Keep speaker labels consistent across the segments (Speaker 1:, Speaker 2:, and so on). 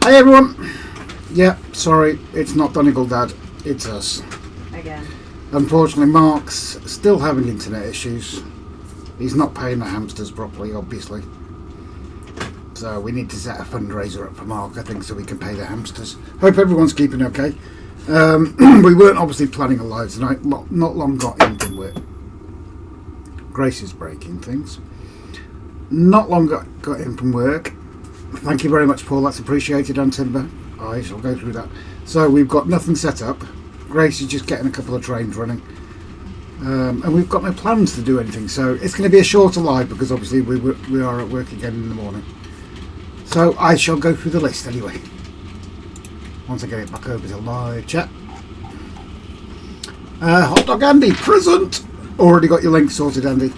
Speaker 1: Hey everyone! Yeah, sorry, it's not Donegal Dad, it's us.
Speaker 2: Again.
Speaker 1: Unfortunately, Mark's still having internet issues. He's not paying the hamsters properly, obviously. So we need to set a fundraiser up for Mark, I think, so we can pay the hamsters. Hope everyone's keeping okay. We weren't obviously planning a live tonight. Not long got in from work. Grace is breaking things. Not long got in from work. Thank you very much, Paul. That's appreciated on Timber. I shall go through that. So we've got nothing set up. Grace is just getting a couple of trains running. And we've got no plans to do anything. So it's going to be a shorter live because obviously we are at work again in the morning. So I shall go through the list anyway. Once I get it back over to live chat. Hot Dog Andy, present! Already got your link sorted, Andy.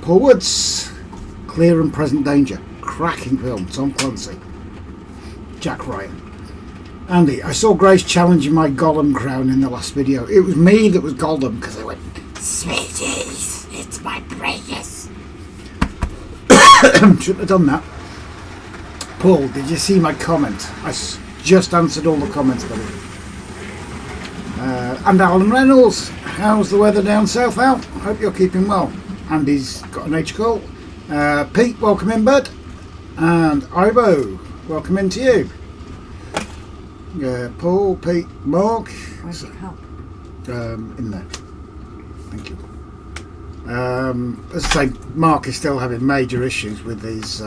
Speaker 1: Paul Woods. Clear and Present Danger. Cracking film. Tom Clancy. Jack Ryan. Andy, I saw Grace challenging my Gollum crown in the last video. It was me that was Gollum because I went, sweeties, it's my precious. Shouldn't have done that. Paul, did you see my comment? I just answered all the comments, buddy. And Alan Reynolds. How's the weather down south, Al? Hope you're keeping well. Andy's got an H call. Pete, welcome in, bud. And Ivo, welcome in to you. Paul, Pete, Mark.
Speaker 2: Where's your help?
Speaker 1: In there. Thank you. As I say, Mark is still having major issues with his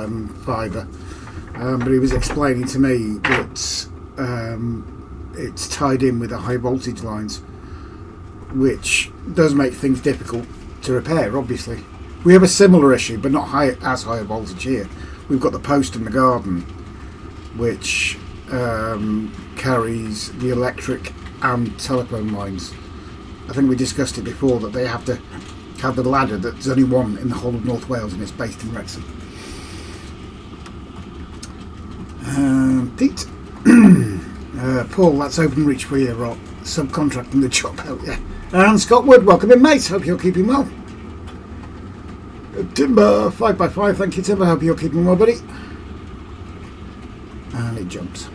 Speaker 1: fibre. But he was explaining to me that it's tied in with the high voltage lines, which does make things difficult to repair, obviously. We have a similar issue, but not as high a voltage here. We've got the post in the garden, which carries the electric and telephone lines. I think we discussed it before that they have to have the ladder. There's only one in the whole of North Wales, and it's based in Wrexham. Pete, Paul, that's open reach for you, Rob. Subcontracting the job out, yeah. And Scott Wood, welcome in, mate. Hope you're keeping well. Timber 5x5, thank you, Timber. Hope you're keeping well, buddy. And it jumps.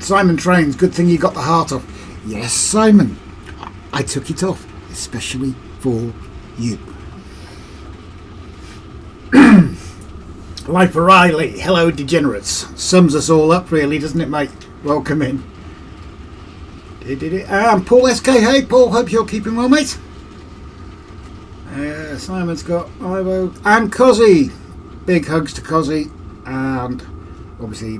Speaker 1: Simon Trains, good thing you got the heart off. Yes, Simon, I took it off, especially for you. Life O'Reilly, hello degenerates. Sums us all up, really, doesn't it, mate? Welcome in. And Paul SK, hey Paul, hope you're keeping well, mate. Simon's got Ivo and Cozzy. Big hugs to Cozzy, and obviously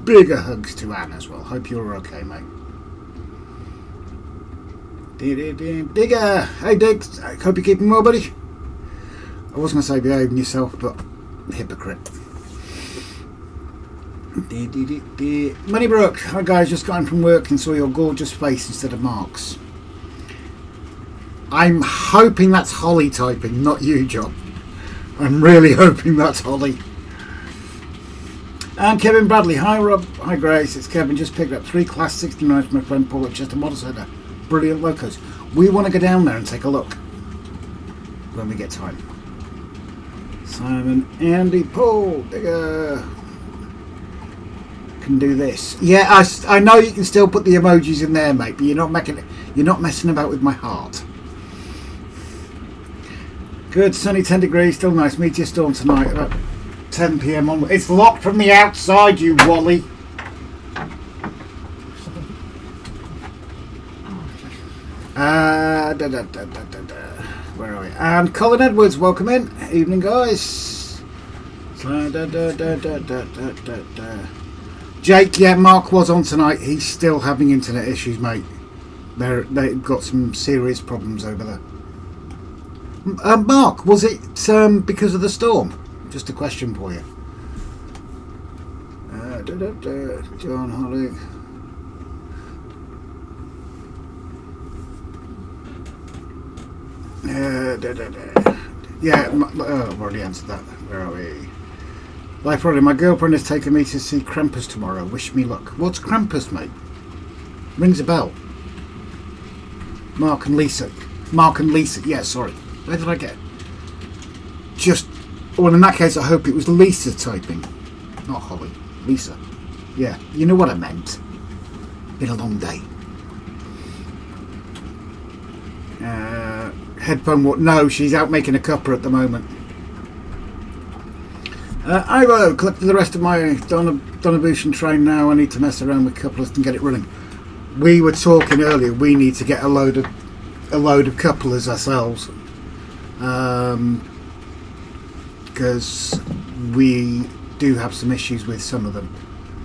Speaker 1: bigger hugs to Anne as well. Hope you're okay, mate. Digger, hey Diggs, I hope you're keeping well, buddy. I was going to say behaving yourself, but hypocrite. Moneybrook, hi guys, just got in from work and saw your gorgeous face instead of Mark's. I'm hoping that's Holly typing, not you, John. I'm really hoping that's Holly. And Kevin Bradley, hi Rob, hi Grace, it's Kevin. Just picked up 3 Class 69s from my friend Paul at Chester Model Centre. Brilliant locos. We want to go down there and take a look when we get time. Simon, Andy, Paul, Digger can do this. Yeah, I know you can still put the emojis in there, mate, but you're not messing about with my heart. Good, sunny 10 degrees, still nice. Meteor storm tonight about 10 PM onward. It's locked from the outside, you Wally. Where are we? And Colin Edwards, welcome in. Evening, guys. Jake, yeah, Mark was on tonight. He's still having internet issues, mate. They've got some serious problems over there. Mark, was it because of the storm? Just a question for you. John Holly. Yeah, I've already answered that. Where are we? Life Friday, my girlfriend has taken me to see Krampus tomorrow. Wish me luck. What's Krampus, mate? Rings a bell. Mark and Lisa. Yeah, sorry. Where did I get? Well, in that case, I hope it was Lisa typing. not Holly. Lisa. Yeah, you know what I meant. Been a long day. Headphone. No, she's out making a cuppa at the moment. Ivo, collected the rest of my Donabushan train now. I need to mess around with couplers and get it running. We were talking earlier. We need to get a load of couplers ourselves, because we do have some issues with some of them.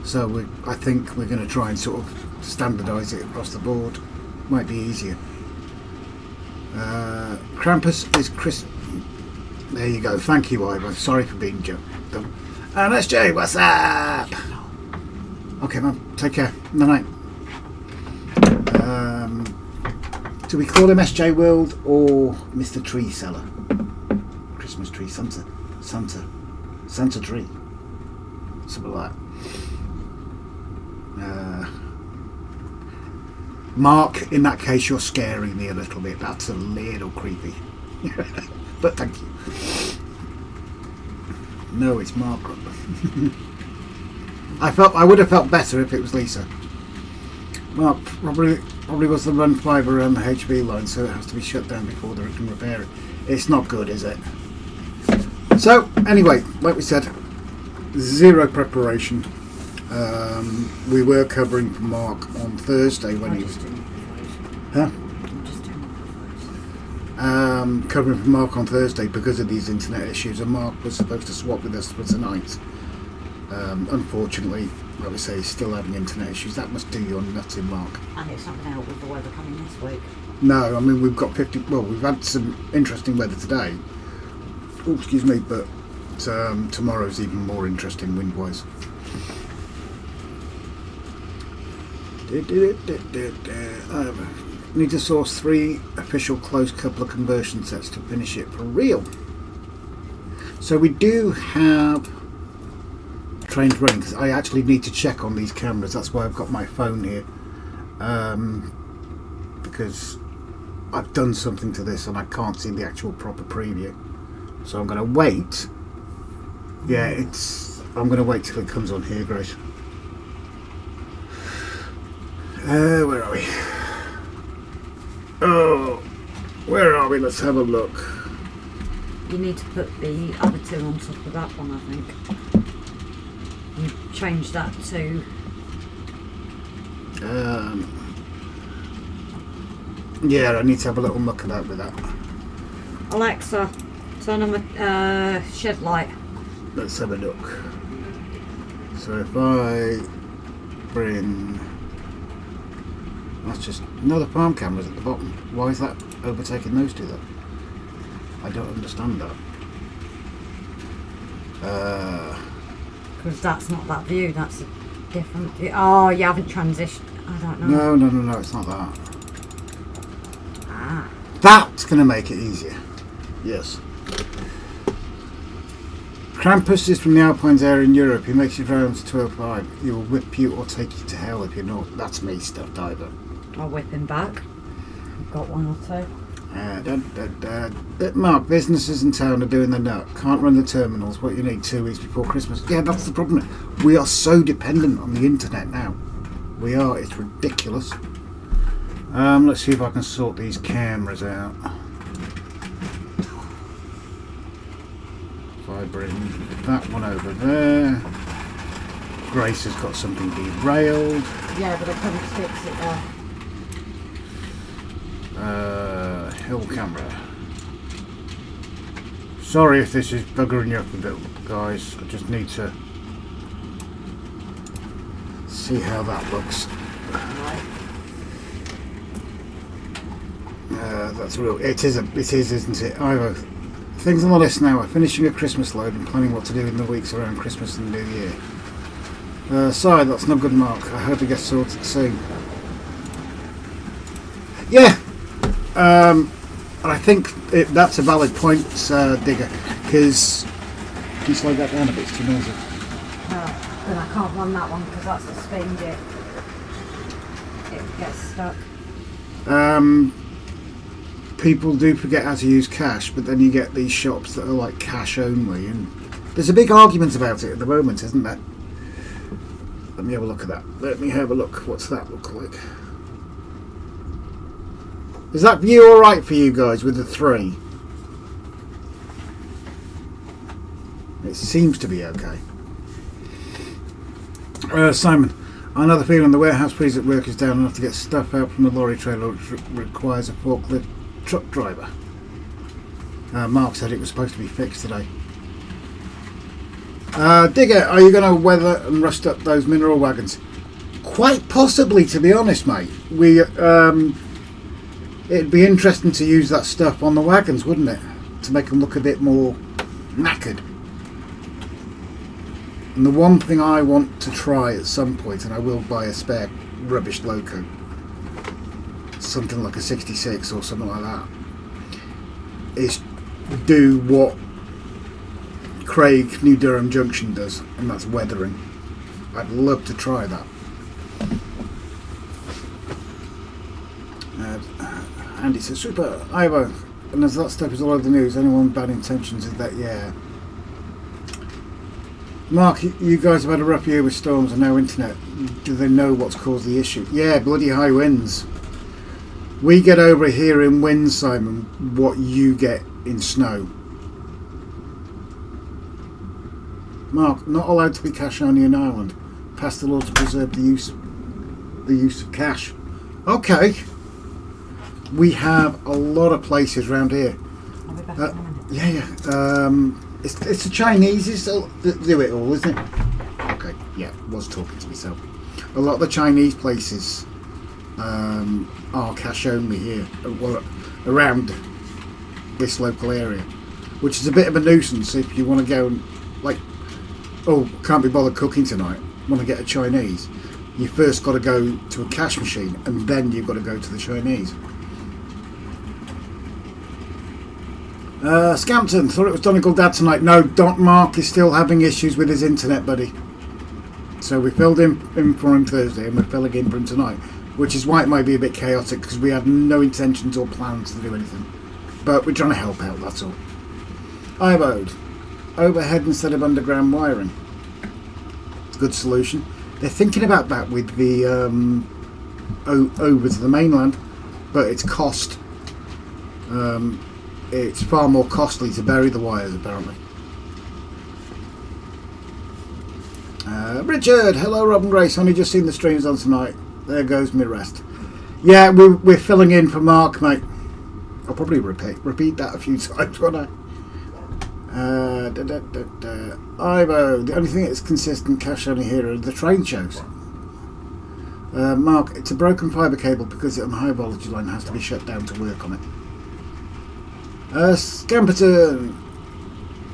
Speaker 1: So I think we're going to try and sort of standardise it across the board. Might be easier. Krampus is Chris. There you go. Thank you, Ivo. Sorry for being dumb. And SJ, what's up? Okay, man. Take care. Night. Do we call him SJ World or Mr. Tree Seller? Christmas tree, Santa tree, something like that. Mark, in that case, you're scaring me a little bit. That's a little creepy. But thank you. No, it's Mark. I would have felt better if it was Lisa. Mark probably was the run fibre around the HV line, so it has to be shut down before they can repair it. It's not good, is it? So anyway, like we said, zero preparation. We were covering for Mark on Thursday when he was covering for Mark on Thursday because of these internet issues, and Mark was supposed to swap with us for tonight. Unfortunately, like we say, he's still having internet issues. That must do your nuts in, Mark.
Speaker 2: And it's not going to help with the weather coming this week.
Speaker 1: No, I mean we've got 50. Well, we've had some interesting weather today. Oh, excuse me, but tomorrow's even more interesting wind-wise. I need to source 3 official close coupler conversion sets to finish it for real. So we do have trains running, because I actually need to check on these cameras. That's why I've got my phone here, because I've done something to this and I can't see the actual proper preview. So I'm going to wait. Yeah, I'm going to wait till it comes on here, Grace. Where are we? Oh, where are we? Let's have a look.
Speaker 2: You need to put the other 2 on top of that one, I think. You change that to...
Speaker 1: yeah, I need to have a little look about with that.
Speaker 2: Alexa, turn on the shed light.
Speaker 1: Let's have a look. So if I bring... That's just... No, the farm camera's at the bottom. Why is that overtaking those 2 though? I don't understand that.
Speaker 2: Because that's not that view, that's a different view. Oh, you haven't transitioned. I don't know.
Speaker 1: No, it's not that.
Speaker 2: Ah.
Speaker 1: That's going to make it easier. Yes. Krampus is from the Alpines area in Europe. He makes you drive to 205. He will whip you or take you to hell if you're not. That's me, stuff diver.
Speaker 2: I'll whip him back. I've got 1 or 2.
Speaker 1: Mark, businesses in town are doing the nut. Can't run the terminals. What you need 2 weeks before Christmas. Yeah, that's the problem. We are so dependent on the internet now. We are. It's ridiculous. Let's see if I can sort these cameras out. If I bring that one over there. Grace has got something derailed.
Speaker 2: Yeah, but I couldn't fix it there.
Speaker 1: Hill camera. Sorry if this is buggering you up a bit, guys. I just need to see how that looks.
Speaker 2: Right.
Speaker 1: That's real. It is, isn't it? Ivo, things on the list now are finishing a Christmas load and planning what to do in the weeks around Christmas and New Year. Sorry, that's not good, Mark. I hope it gets sorted soon. Yeah. And I think that's a valid point, Digger, because can you slow that down a bit? It's too noisy.
Speaker 2: No, then I can't run that one because that's the spin bit. It gets stuck.
Speaker 1: People do forget how to use cash, but then you get these shops that are like cash only, and there's a big argument about it at the moment, isn't there? Let me have a look at that. Let me have a look. What's that look like? Is that view alright for you guys with the 3? It seems to be okay. Simon, another feeling the warehouse frees at work is down enough to get stuff out from the lorry trailer, which requires a forklift truck driver. Mark said it was supposed to be fixed today. Digger, are you going to weather and rust up those mineral wagons? Quite possibly, to be honest, mate. It'd be interesting to use that stuff on the wagons, wouldn't it? To make them look a bit more knackered. And the one thing I want to try at some point, and I will buy a spare rubbish loco, something like a 66 or something like that, is do what Craig New Durham Junction does, and that's weathering. I'd love to try that. Andy says, super, Ivo, and as that stuff is all over the news, anyone with bad intentions is that, yeah. Mark, you guys have had a rough year with storms and no internet. Do they know what's caused the issue? Yeah, bloody high winds. We get over here in winds, Simon, what you get in snow. Mark, not allowed to be cash only in Ireland. Passed the law to preserve the use of cash. Okay. We have a lot of places around here.
Speaker 2: I'll be back in a minute.
Speaker 1: Yeah. It's the Chinese that do it all, isn't it? Okay, yeah, was talking to myself. A lot of the Chinese places are cash only here, well, around this local area, which is a bit of a nuisance if you want to go and, like, oh, can't be bothered cooking tonight, want to get a Chinese. You first got to go to a cash machine and then you've got to go to the Chinese. Scampton, thought it was Donegal Dad tonight. No, Mark is still having issues with his internet, buddy. So we filled in for him Thursday and we're filling in for him tonight, which is why it might be a bit chaotic because we have no intentions or plans to do anything. But we're trying to help out, that's all. iBode, overhead instead of underground wiring. Good solution. They're thinking about that with the over to the mainland, but it's cost. It's far more costly to bury the wires, apparently. Richard, hello Rob and Grace, only just seen the streams on tonight. There goes me rest. Yeah, we're filling in for Mark, mate. I'll probably repeat that a few times, won't I? Ivo, the only thing that's consistent cash only here are the train shows. Mark, it's a broken fibre cable because it's on high voltage line has to be shut down to work on it. Scamperton,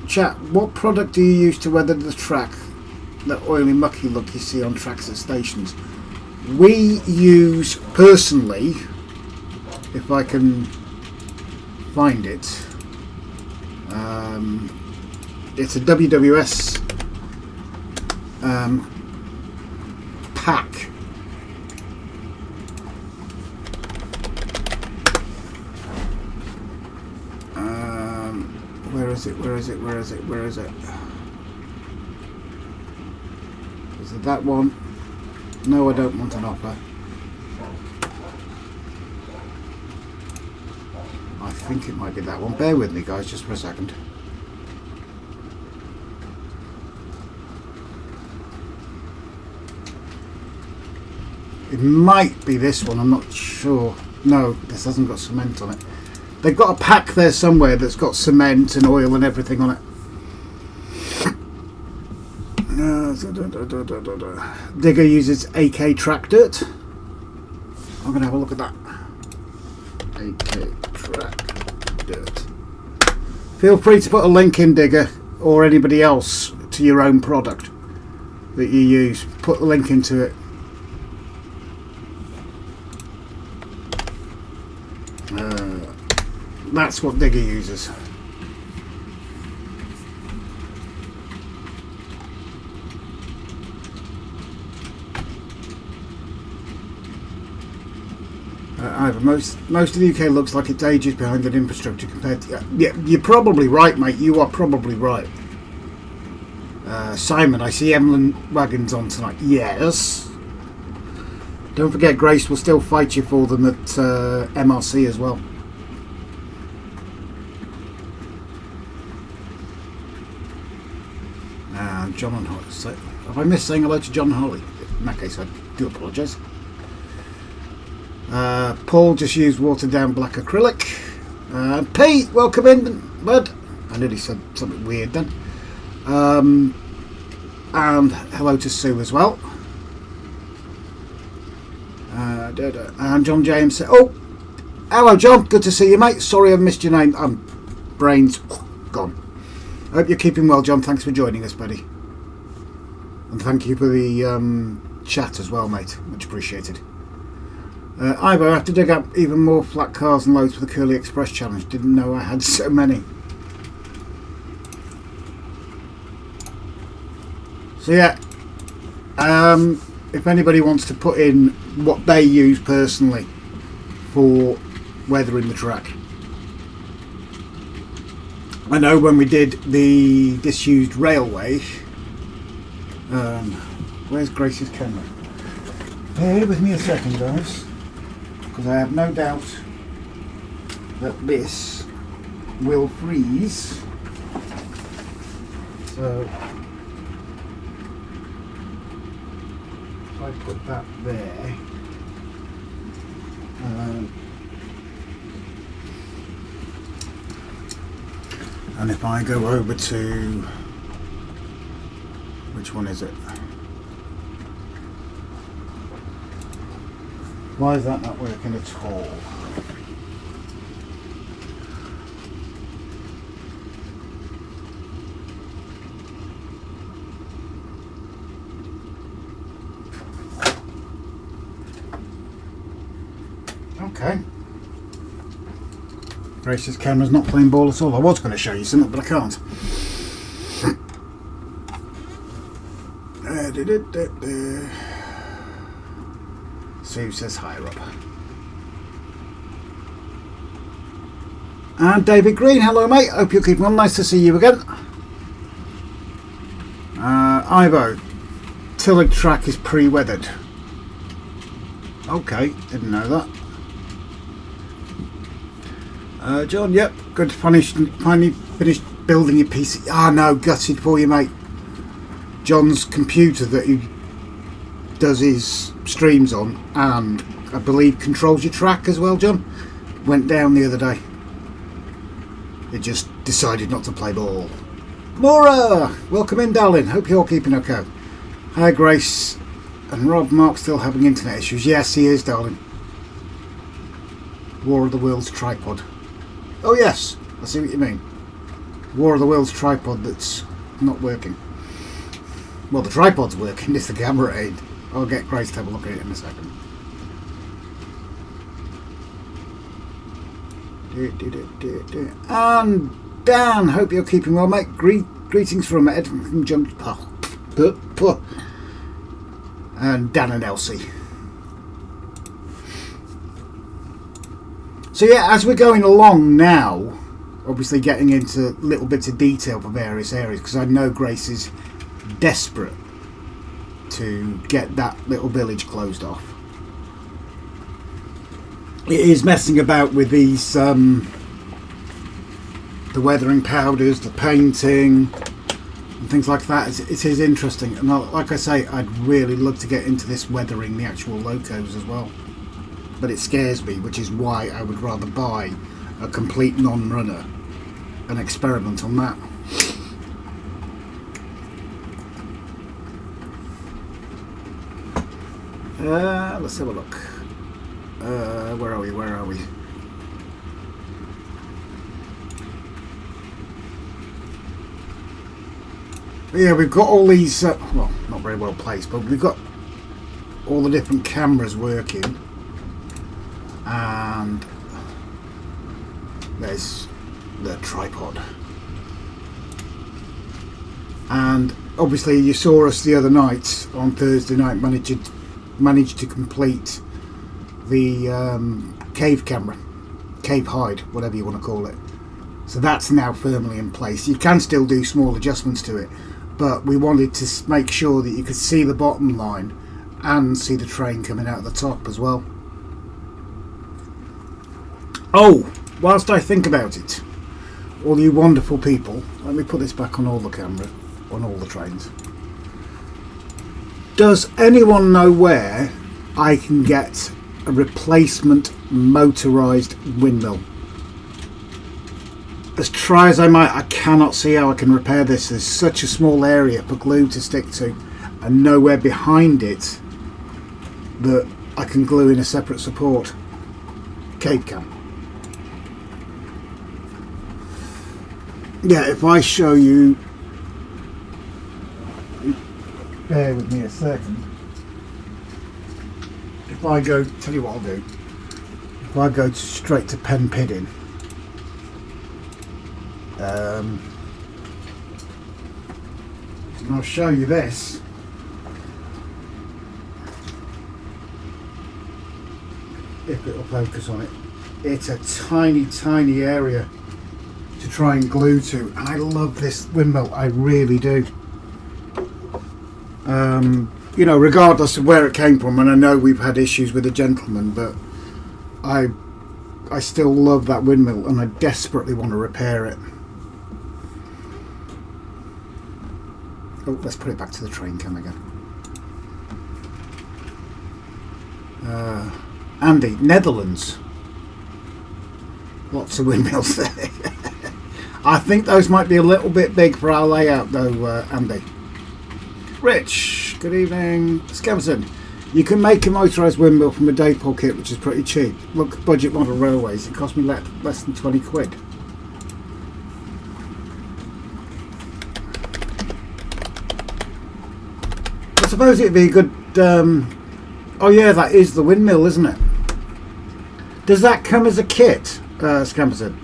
Speaker 1: chat, what product do you use to weather the track? That oily mucky look you see on tracks at stations. We use, personally, if I can find it, it's a WWS pack. Where is it? Is it that one? No, I don't want an offer. I think it might be that one. Bear with me, guys, just for a second. It might be this one, I'm not sure. No, this hasn't got cement on it. They've got a pack there somewhere that's got cement and oil and everything on it. Digger uses AK track dirt. I'm going to have a look at that. AK track dirt. Feel free to put a link in, Digger, or anybody else, to your own product that you use. Put the link into it. That's what Digger uses. Most of the UK looks like it's ages behind in infrastructure compared to... Yeah, you're probably right, mate. You are probably right. Simon, I see Emlyn Wagons on tonight. Yes. Don't forget, Grace will still fight you for them at MRC as well. And John and Holly. So, have I missed saying hello to John and Holly? In that case, I do apologise. Paul just used watered down black acrylic. Pete, welcome in, bud. I nearly said something weird then. And hello to Sue as well. And John James said, oh, hello John, good to see you mate. Sorry I missed your name. Brains gone. I hope you're keeping well, John. Thanks for joining us, buddy. And thank you for the chat as well, mate. Much appreciated. Ivo, I have to dig up even more flat cars and loads for the Curly Express challenge. Didn't know I had so many. So yeah, if anybody wants to put in what they use personally for weathering the track. I know when we did the disused railway, where's Grace's camera? Bear with me a second guys, because I have no doubt that this will freeze. So if I put that there, and if I go over to, which one is it? Why is that not working at all? Okay. Grace's camera's not playing ball at all. I was going to show you something, but I can't. Sue says higher up. And David Green, hello mate. Hope you're keeping well. Nice to see you again. Ivo, tillage track is pre-weathered. Okay, didn't know that. John, yep, good. Finally finished building your PC. Ah, no, gutted for you, mate. John's computer that he does his streams on, and I believe controls your track as well, John, went down the other day. It just decided not to play ball. Laura, welcome in, darling. Hope you're keeping okay. Hi, Grace. And Rob, Mark's still having internet issues. Yes, he is, darling. War of the Worlds tripod. Oh yes, I see what you mean. War of the Worlds tripod that's not working. Well, the tripod's working, it's the camera ain't. I'll get Grace to have a look at it in a second. And Dan, hope you're keeping well, mate. Greetings from Ed from Jump. And Dan and Elsie. So yeah, as we're going along now, obviously getting into little bits of detail for various areas, because I know Grace is desperate to get that little village closed off. It is messing about with these, the weathering powders, the painting, and things like that. It is interesting, and like I say, I'd really love to get into this weathering the actual locos as well. But it scares me, which is why I would rather buy a complete non-runner and experiment on that. Let's have a look. Where are we? Yeah, we've got all these, well, not very well placed, but we've got all the different cameras working. And there's the tripod. And obviously you saw us the other night, on Thursday night, managed to complete the cave camera, cave hide, whatever you want to call it. So that's now firmly in place. You can still do small adjustments to it, but we wanted to make sure that you could see the bottom line and see the train coming out of the top as well. Oh, whilst I think about it, all you wonderful people, let me put this back on all the camera, on all the trains. Does anyone know where I can get a replacement motorised windmill? As try as I might, I cannot see how I can repair this. There's such a small area for glue to stick to and nowhere behind it that I can glue in a separate support. Cape Cam. Yeah, if I show you, bear with me a second. If I go, tell you what I'll do. If I go straight to pen pidding, and I'll show you this. If it'll focus on it. It's a tiny area to try and glue to, and I love this windmill, I really do. You know, regardless of where it came from, and I know we've had issues with the gentleman, but I still love that windmill and I desperately want to repair it. Oh, let's put it back to the train cam again. Andy, Netherlands. Lots of windmills there. I think those might be a little bit big for our layout though, Andy. Rich, good evening. Skemson, you can make a motorised windmill from a Daypole kit, which is pretty cheap. Look, budget model railways. It cost me less than 20 quid. I suppose it'd be a good... oh yeah, that is the windmill, isn't it? Does that come as a kit, Scamperson?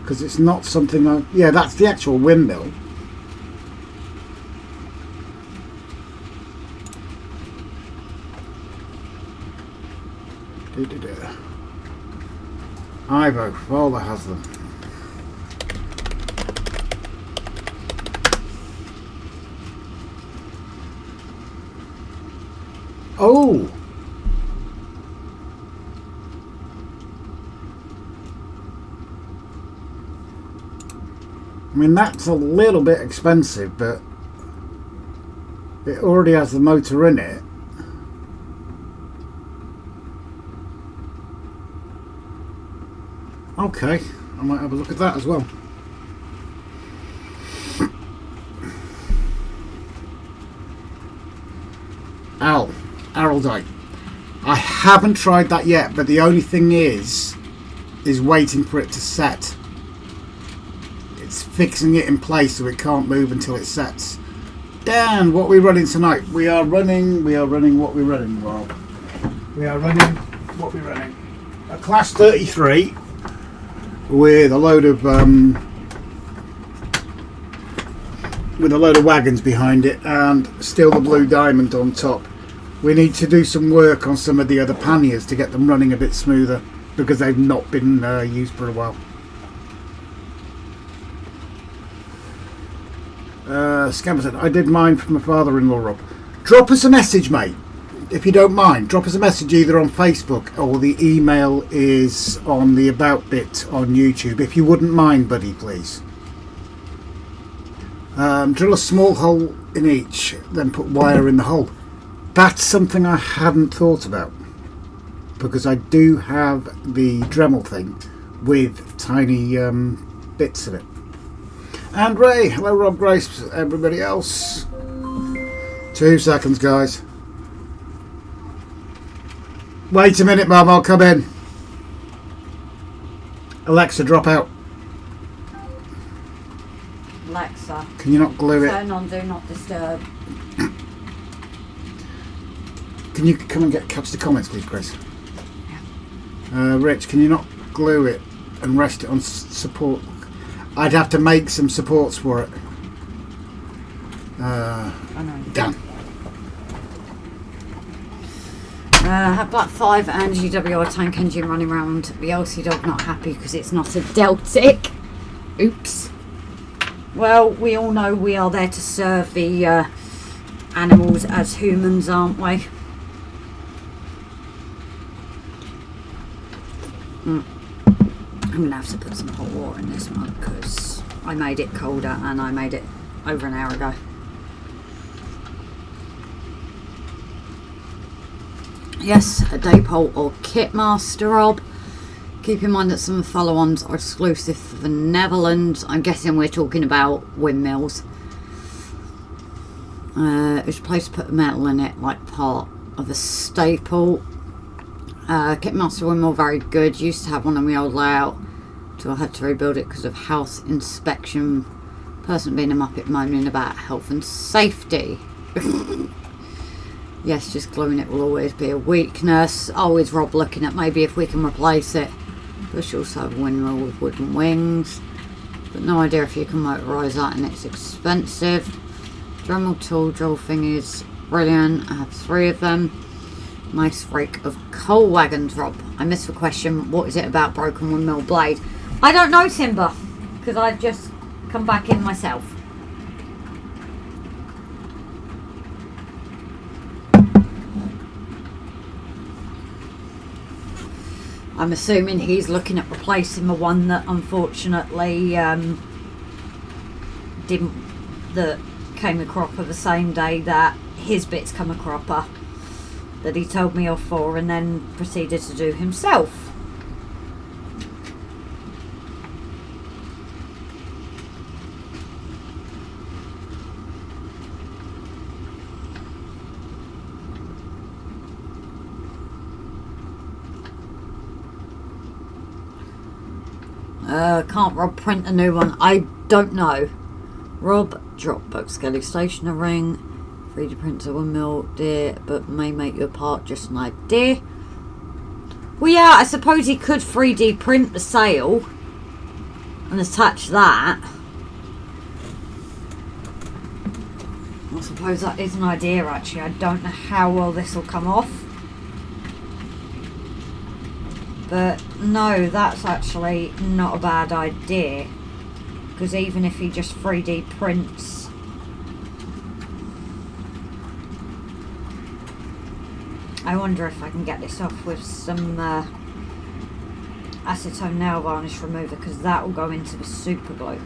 Speaker 1: Because it's not something I... Yeah, that's the actual windmill. Ivo, Fowler has them. Oh! I mean, that's a little bit expensive, but it already has the motor in it. Okay, I might have a look at that as well. Araldite. I haven't tried that yet, but the only thing is waiting for it to set. It's fixing it in place so it can't move until it sets. Dan, what are we running tonight? We are running what we're running. Well, we are running what we're running. A class 33 with a load of wagons behind it and still the blue diamond on top. We need to do some work on some of the other panniers to get them running a bit smoother because they've not been used for a while. Scamperton, I did mine from my father-in-law, Rob. Drop us a message, mate, if you don't mind. Drop us a message either on Facebook or the email is on the About bit on YouTube. If you wouldn't mind, buddy, please. Drill a small hole in each, then put wire in the hole. That's something I hadn't thought about because I do have the Dremel thing with tiny bits in it. And Ray, hello Rob, Grace, everybody else. 2 seconds, guys. Wait a minute, Mum, I'll come in. Alexa, drop out.
Speaker 2: Alexa,
Speaker 1: can you not glue it?
Speaker 2: turn on Do Not Disturb.
Speaker 1: Can you come and catch the comments, please, Chris?
Speaker 2: Yeah.
Speaker 1: Rich, can you not glue it and rest it on support? I'd have to make some supports for it.
Speaker 2: I know.
Speaker 1: Done.
Speaker 2: Have Black 5 and GWR tank engine running around. The LC dog not happy because it's not a Deltic. Oops. Well, we all know we are there to serve the animals as humans, aren't we? I'm going to have to put some hot water in this one because I made it colder and I made it over an hour ago. Yes, a Daypole or Kitmaster, Rob. Keep in mind that some of the follow-ons are exclusive for the Netherlands. I'm guessing we're talking about windmills. It's a place to put a metal in it, like part of a staple. Kitmaster windmill, very good. Used to have one on the old layout, so I had to rebuild it because of house inspection. Person being a muppet moaning about health and safety. Yes, just gluing it will always be a weakness. Always Rob looking at maybe if we can replace it. But she also have a windmill with wooden wings. But no idea if you can motorise that, and it's expensive. Dremel tool drill thing is brilliant. I have 3 of them. Nice freak of coal wagons, Rob. I missed the question. What is it about broken windmill blade? I don't know, Timber, because I've just come back in myself. I'm assuming he's looking at replacing the one that unfortunately that came a cropper the same day that his bits come a cropper, that he told me off for and then proceeded to do himself. Can't Rob print a new one? I don't know. Rob, Dropbox Skelly stationer ring. 3D printer windmill, dear, but may make you a part, just an idea. Well, yeah, I suppose he could 3D print the sail and attach that. I suppose that is an idea, actually. I don't know how well this will come off. But no, that's actually not a bad idea. Because even if he just 3D prints... I wonder if I can get this off with some acetone nail varnish remover, because that will go into the super glue.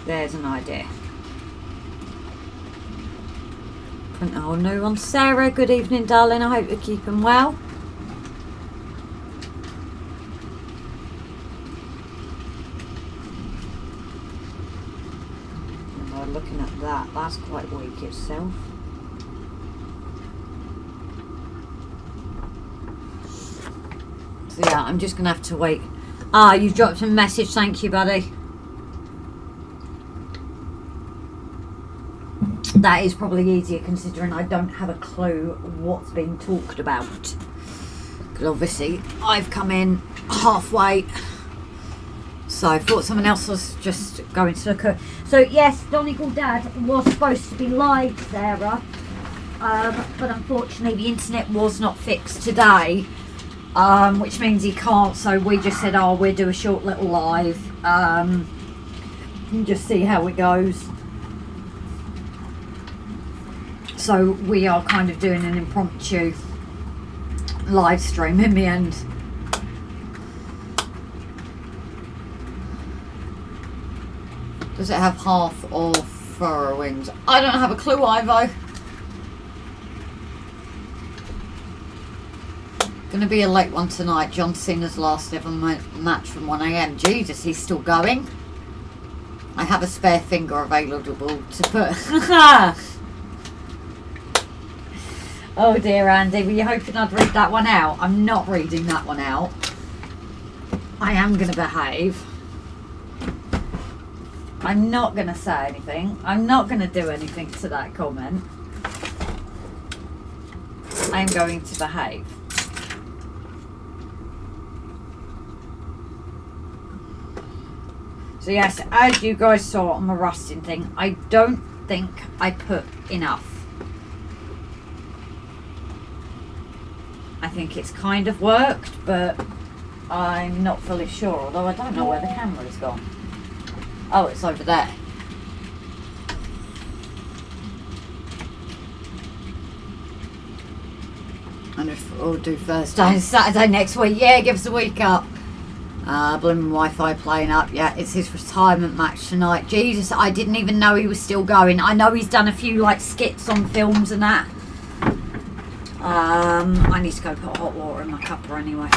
Speaker 2: There's an idea. Print a whole new one. Sarah, good evening, darling. I hope you're keeping well. Looking at that, that's quite weak itself. So yeah, I'm just gonna have to wait. Ah, you've dropped a message, thank you, buddy. That is probably easier considering I don't have a clue what's being talked about. Because obviously I've come in halfway. So I thought someone else was just going to look at. So yes, Donegal Dad was supposed to be live, Sarah. But unfortunately the internet was not fixed today. Which means he can't. So we just said, oh, we'll do a short little live. And just see how it goes. So we are kind of doing an impromptu live stream in the end. Does it have half or furrow wings? I don't have a clue, Ivo. Gonna be a late one tonight. John Cena's last ever match from 1 AM. Jesus, he's still going. I have a spare finger available to put. Oh dear, Andy, were you hoping I'd read that one out? I'm not reading that one out. I am going to behave. I'm not going to say anything. I'm not going to do anything to that comment. I'm going to behave. So yes, as you guys saw on the rusting thing, I don't think I put enough. I think it's kind of worked, but I'm not fully sure, although I don't know where the camera's gone. Oh, it's over there. And if we'll do Thursday and Saturday next week, yeah, give us a week up. Blooming Wi-Fi playing up. Yeah, it's his retirement match tonight. Jesus, I didn't even know he was still going. I know he's done a few like skits on films and that. I need to go put hot water in my cuppa anyway.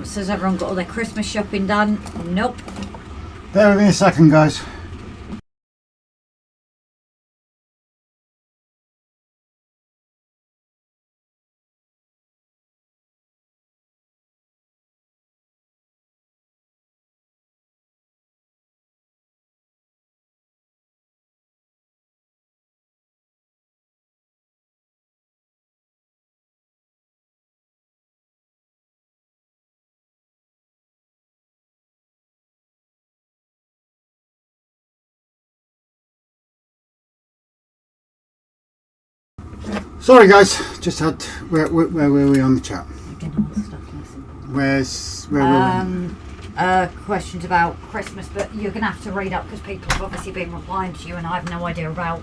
Speaker 2: So has everyone got all their Christmas shopping done? Nope.
Speaker 1: Bear with me a second, guys. Sorry, guys. Just had where were we on the chat? Where were we?
Speaker 2: Questions about Christmas, but you're gonna have to read up because people have obviously been replying to you, and I have no idea about.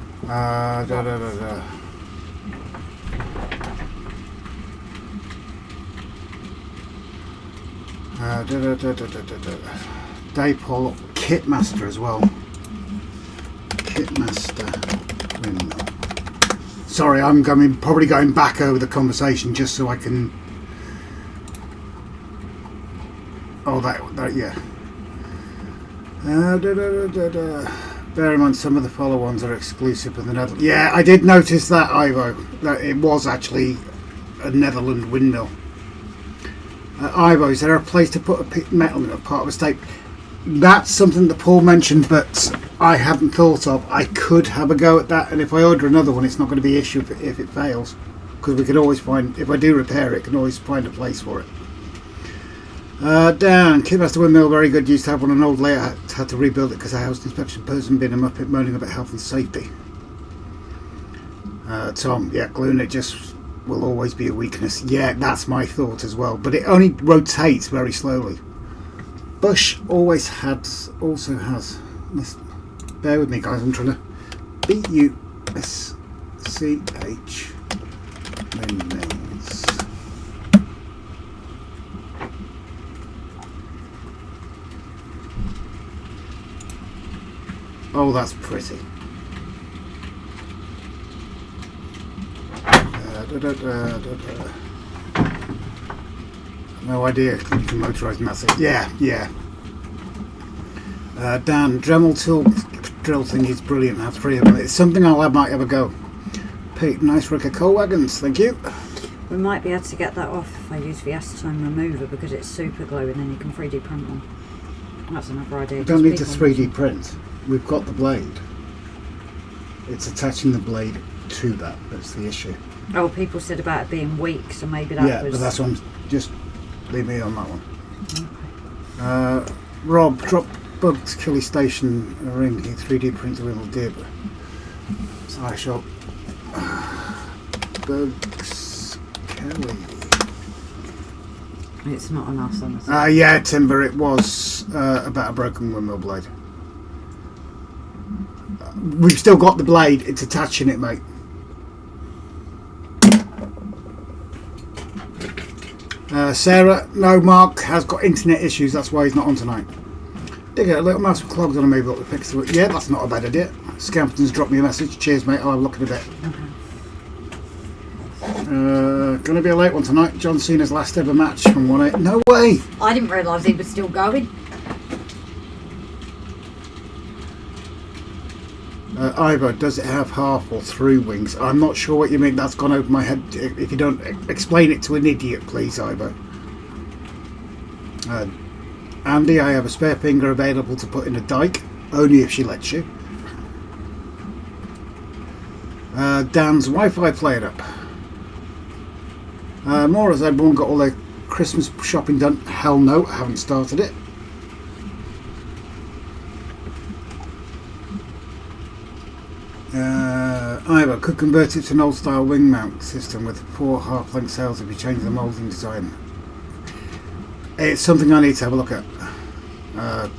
Speaker 1: Dave Paul, Kitmaster as well. Kitmaster windmill. Sorry, I'm probably going back over the conversation just so I can. Oh, that yeah. Bear in mind, some of the follow-ons are exclusive of the Netherlands. Yeah, I did notice that, Ivo. That it was actually a Netherlands windmill. Ivo, is there a place to put a metal in a part of a stake? That's something that Paul mentioned, but I hadn't thought of. I could have a go at that, and if I order another one, it's not going to be an issue if it fails, because we can always find, if I do repair it, can always find a place for it. Dan, Kitmaster Windmill, very good. Used to have one, an old layout, had to rebuild it because a house inspection person being a muppet moaning about health and safety. Tom, yeah, gluing it just will always be a weakness. Yeah, that's my thought as well, but it only rotates very slowly. Bush also has. Bear with me, guys. I'm trying to BUSCH windmills. Oh, that's pretty. No idea. You can motorise massive. Yeah. Dan, Dremel tool drill thing is brilliant. I have 3 of them. It's something I might have a go. Pete, nice Ricker coal wagons. Thank you.
Speaker 2: We might be able to get that off if I use the acetone remover because it's super glue and then you can 3D print them. That's another idea.
Speaker 1: You don't need to 3D print. We've got the blade. It's attaching the blade to that that's the issue.
Speaker 2: Oh, people said about it being weak, so maybe that was...
Speaker 1: Yeah, but that's what I'm... Just leave me on that one. Okay. Rob, drop Bugs Kelly Station a ring. He 3D printer will dib. So I shall... Bugs Kelly.
Speaker 2: It's not on us, honestly.
Speaker 1: Yeah, Timber, it was about a broken windmill blade. We've still got the blade, it's attaching it, mate. Sarah, no, Mark has got internet issues, that's why he's not on tonight. Dig it, a little mouse with clogs on a mobile to fix it. Yeah, that's not a bad idea. Scampton's dropped me a message. Cheers, mate. I'll have a look at it. Gonna be a late one tonight. John Cena's last ever match from 1-8. No way!
Speaker 2: I didn't realise he was still going.
Speaker 1: Ivo, does it have half or through wings? I'm not sure what you mean. That's gone over my head. If you don't explain it to an idiot, please, Ivo. Andy, I have a spare finger available to put in a dike, only if she lets you. Dan's Wi-Fi played up. Maura has everyone got all their Christmas shopping done? Hell no, I haven't started it. Ivor could convert it to an old style wing mount system with 4 half-length sails if you change the moulding design. It's something I need to have a look at.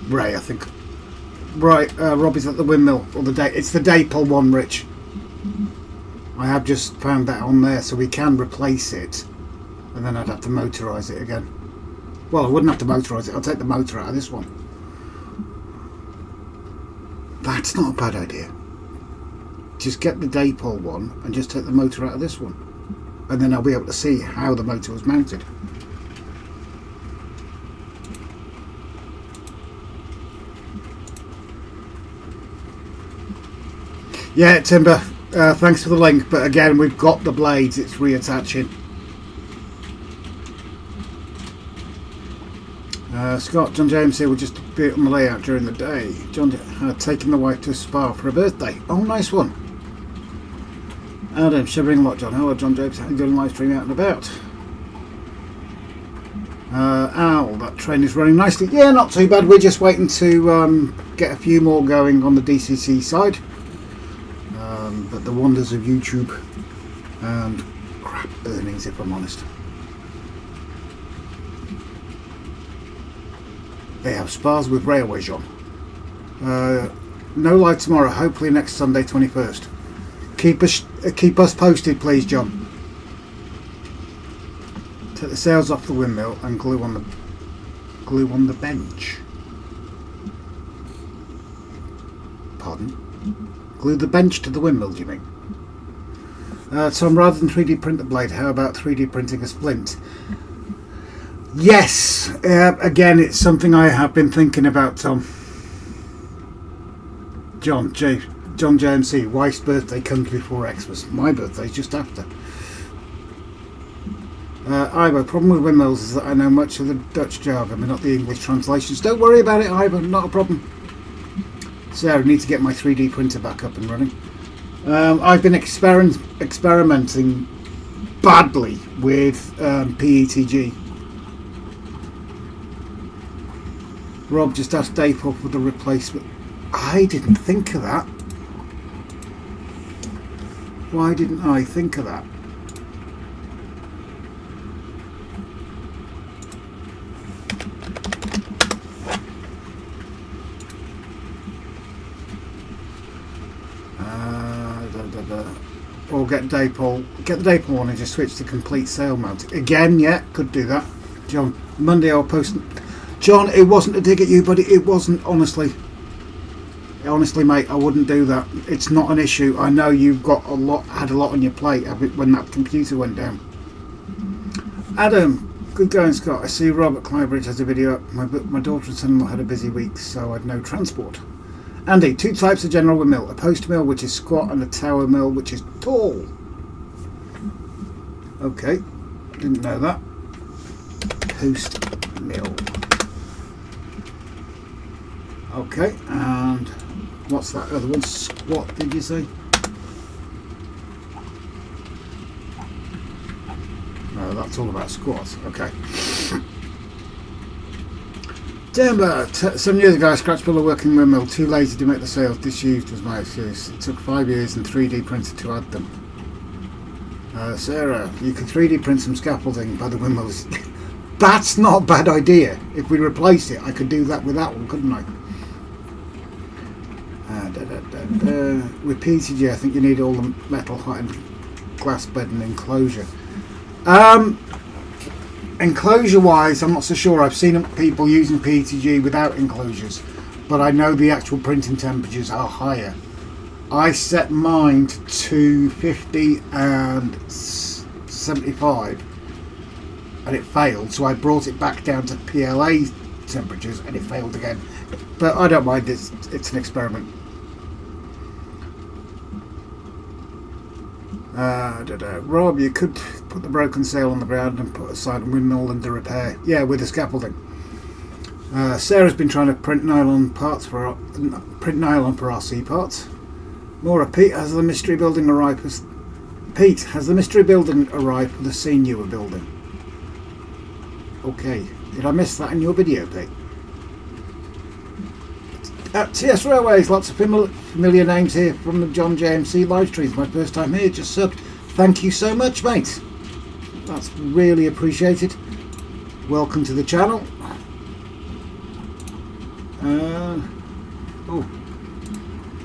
Speaker 1: Ray, I think. Right, Robbie's at the windmill, or it's the Daypole one, Rich. I have just found that on there, so we can replace it, and then I'd have to motorise it again. Well, I wouldn't have to motorise it, I'll take the motor out of this one. That's not a bad idea. Just get the Daypole one and just take the motor out of this one, and then I'll be able to see how the motor was mounted. Yeah, Timber, thanks for the link, but again, we've got the blades, it's reattaching. Scott, John James here, we'll just be on the layout during the day. John taking the wife to a spa for her birthday. Oh, nice one. Adam, shivering a lot, John. Hello, John James, how are you doing live stream out and about? Al, that train is running nicely. Yeah, not too bad. We're just waiting to get a few more going on the DCC side. But the wonders of YouTube and crap earnings, if I'm honest. They have spas with railways on. No live tomorrow. Hopefully next Sunday, 21st. Keep us posted, please, John. Take the sails off the windmill and glue on the bench. Pardon? Glue the bench to the windmill, do you mean? Tom, rather than 3D print the blade, how about 3D printing a splint? Yes, again, it's something I have been thinking about, Tom. John JMC, wife's birthday comes before Xmas. My birthday's just after. Ivo, problem with windmills is that I know much of the Dutch jargon but not the English translations. Don't worry about it, Ivo, not a problem. Sarah, I need to get my 3D printer back up and running. I've been experimenting badly with PETG. Rob just asked Daypole for the replacement. I didn't think of that. Why didn't I think of that? Or get the Daypole one and just switch to complete sail mount. Again, yeah, could do that. John, Monday I'll post. John, it wasn't a dig at you, buddy. It wasn't, honestly. Honestly, mate, I wouldn't do that. It's not an issue. I know you've got had a lot on your plate when that computer went down. Adam, good going, Scott. I see Robert Clybridge has a video up. My daughter and son-in-law had a busy week, so I'd no transport. Andy, 2 types of general windmill. A post mill, which is squat, and a tower mill, which is tall. Okay, didn't know that. Post mill. Okay, and what's that other one? Squat, did you say? No, that's all about squats. Okay. Timber, 7 years ago I scratched built a working windmill, too lazy to make the sails, disused was my excuse. It took 5 years and 3D printed to add them. Sarah, you could 3D print some scaffolding by the windmills. That's not a bad idea. If we replace it, I could do that with that one, couldn't I? With PTG, I think you need all the metal hot and glass bed and enclosure. Enclosure wise, I'm not so sure. I've seen people using PETG without enclosures, but I know the actual printing temperatures are higher. I set mine to 250 and 75 and it failed, so I brought it back down to PLA temperatures and it failed again. But I don't mind, it's an experiment. Rob, you could put the broken sail on the ground and put a side windmill under repair. Yeah, with the scaffolding. Sarah's been trying to print nylon for RC parts. Maura, Pete, has the mystery building arrived for the scene you were building? Okay, did I miss that in your video, Pete? At TS Railways, lots of familiar names here from the John JMC live streams. My first time here, just subbed. Thank you so much, mate. That's really appreciated. Welcome to the channel.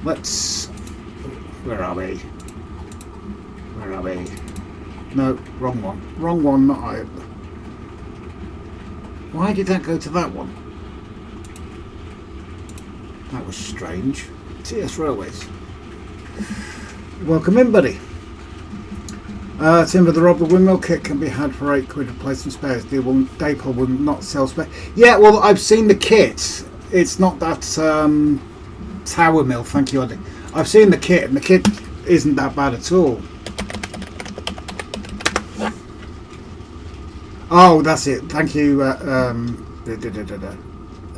Speaker 1: Let's... Where are we? Where are we? No, wrong one. Wrong one, not I. Why did that go to that one? That was strange. TS Railways. Welcome in, buddy. Timber, the Robber windmill kit can be had for £8 replacement spares. Daypol will not sell spares. Yeah, well, I've seen the kit. It's not that tower mill, thank you, Andy. I've seen the kit, and the kit isn't that bad at all. Oh, that's it. Thank you.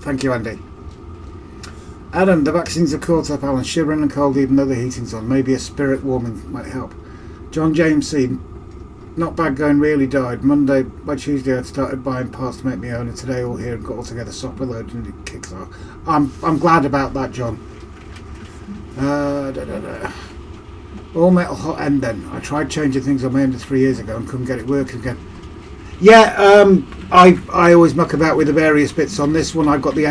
Speaker 1: Thank you, Andy. Adam, the vaccines are caught up, Alan. Shivering and cold, even though the heating's on. Maybe a spirit warming might help. John James C. Not bad going, really died. Monday, by Tuesday, I'd started buying parts to make me own, and today all here and got all together software loaded and it kicks off. I'm glad about that, John. All metal hot end then. I tried changing things on my Ender 3 years ago and couldn't get it working again. Yeah, I always muck about with the various bits on this one. I've got the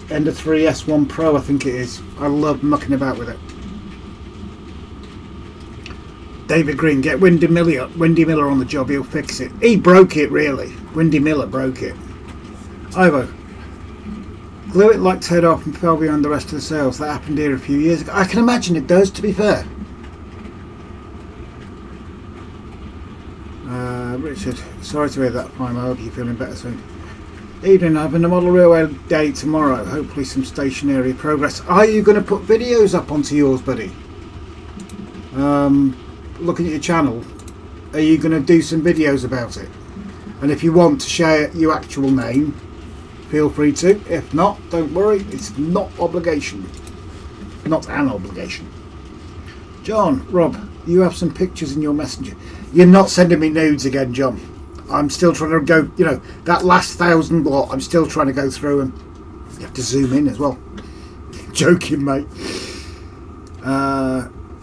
Speaker 1: Ender 3 S1 Pro, I think it is. I love mucking about with it. David Green, get Windy Miller on the job, he'll fix it. He broke it, really. Windy Miller broke it. Ivo, glue it like Ted off and fell behind the rest of the sails. That happened here a few years ago. I can imagine it does, to be fair. Richard, sorry to hear that, Prime. I hope you're feeling better soon. Evening, having a model railway day tomorrow. Hopefully some stationary progress. Are you going to put videos up onto yours, buddy? Looking at your channel, are you going to do some videos about it? And if you want to share your actual name, feel free to. If not, don't worry, it's not obligation. Not an obligation. John, Rob, you have some pictures in your messenger. You're not sending me nudes again, John. I'm still trying to go, you know, that last 1,000 lot, I'm still trying to go through them. You have to zoom in as well. Joking, mate.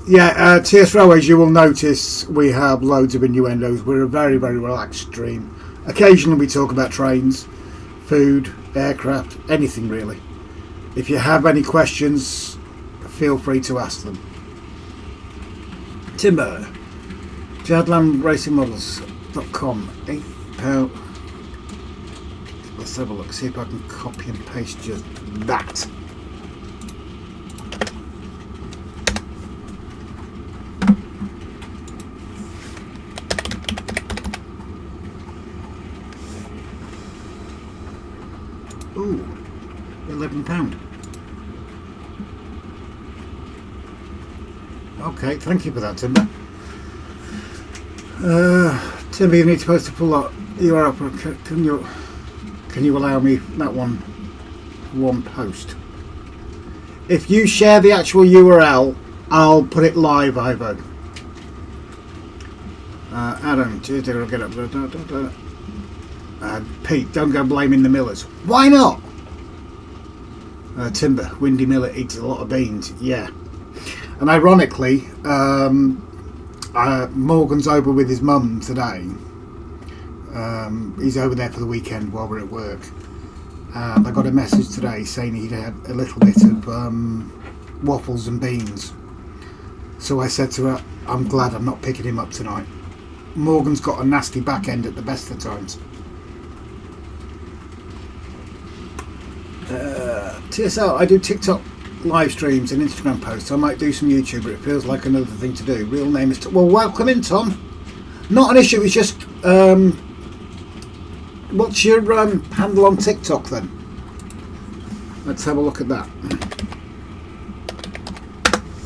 Speaker 1: Yeah, TS Railways, you will notice we have loads of innuendos. We're a very, very relaxed stream. Occasionally we talk about trains, food, aircraft, anything really. If you have any questions, feel free to ask them. Timber, JadlandRacingModels.com, £8. Let's have a look, see if I can copy and paste just that. Ooh, £11. Okay, thank you for that, Timber. Timber, you need to post a full lot. You are up. Can you allow me that one post? If you share the actual URL, I'll put it live, Ivo. Adam, Tuesday I'll get up. Pete, don't go blaming the millers. Why not? Timber, Windy Miller eats a lot of beans. Yeah. And ironically, Morgan's over with his mum today. He's over there for the weekend while we're at work. I got a message today saying he'd had a little bit of waffles and beans. So I said to her, I'm glad I'm not picking him up tonight. Morgan's got a nasty back end at the best of times. TSL, I do TikTok live streams and Instagram posts. I might do some YouTube, but it feels like another thing to do. Real name is Tom. Well, welcome in, Tom. Not an issue, it's just what's your handle on TikTok then? Let's have a look at that.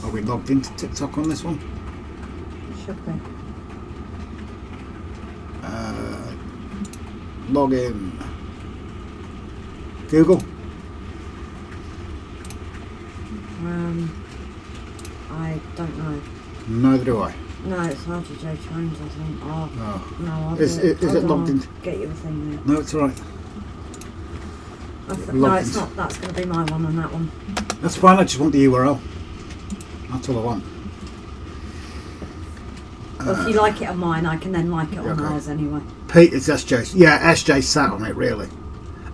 Speaker 1: Are we logged into TikTok on this one?
Speaker 2: Should be.
Speaker 1: Log in. Google.
Speaker 2: I don't know.
Speaker 1: Neither do I.
Speaker 2: No, it's RTJ Jones, I think. Oh, no, I'll
Speaker 1: Is it logged in?
Speaker 2: Get you a thing there.
Speaker 1: No, it's alright.
Speaker 2: No, it's not. That's going to be my one on that one.
Speaker 1: That's fine, I just want the URL. That's all I want.
Speaker 2: Well, if you like it on mine, I can then like it on
Speaker 1: okay.
Speaker 2: ours anyway.
Speaker 1: Pete, it's SJ. Yeah, SJ sat on it, really.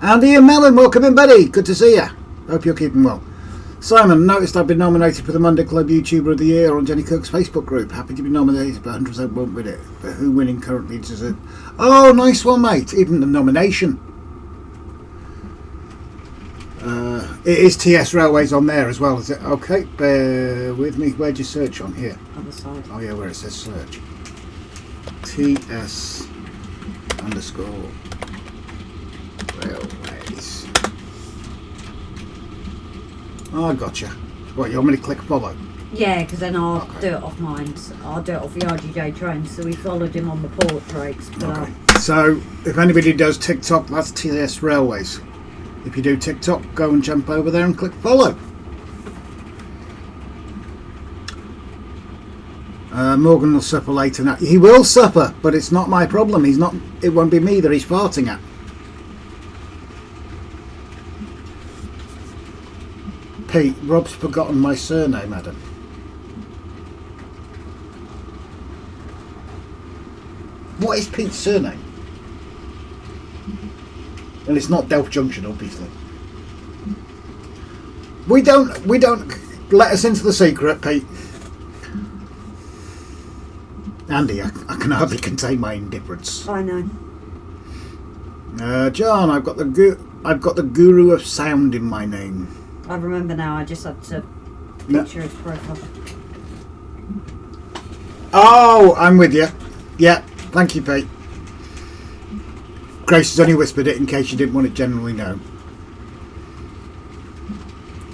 Speaker 1: Andy and Melon, welcome in, buddy. Good to see you. Hope you're keeping well. Simon, noticed I've been nominated for the Monday Club YouTuber of the Year on Jenny Cook's Facebook group. Happy to be nominated, but 100% won't win it. But who winning currently deserves? Oh, nice one, mate. Even the nomination. It is TS Railways on there as well, is it? Okay, bear with me. Where'd you search on here?
Speaker 2: Other side.
Speaker 1: Oh, yeah, where it says search. TS _ Railways. Oh, I gotcha. What, you want me to click follow?
Speaker 2: Yeah, because then I'll do it off mine. I'll do it off the RGJ train. So we followed him on the portraits.
Speaker 1: Okay. So, if anybody does TikTok, that's TS Railways. If you do TikTok, go and jump over there and click follow. Morgan will suffer later now. He will suffer, but it's not my problem. He's not. It won't be me that he's farting at. Pete, Rob's forgotten my surname, Adam. What is Pete's surname? And it's not Delft Junction, obviously. We don't let us into the secret, Pete. Andy, I can hardly contain my indifference.
Speaker 2: I know.
Speaker 1: John, I've got the Guru of Sound in my name.
Speaker 2: I remember now. I just had to picture his profile.
Speaker 1: Oh, I'm with you. Yeah, thank you, Pete. Grace has only whispered it in case you didn't want to generally know.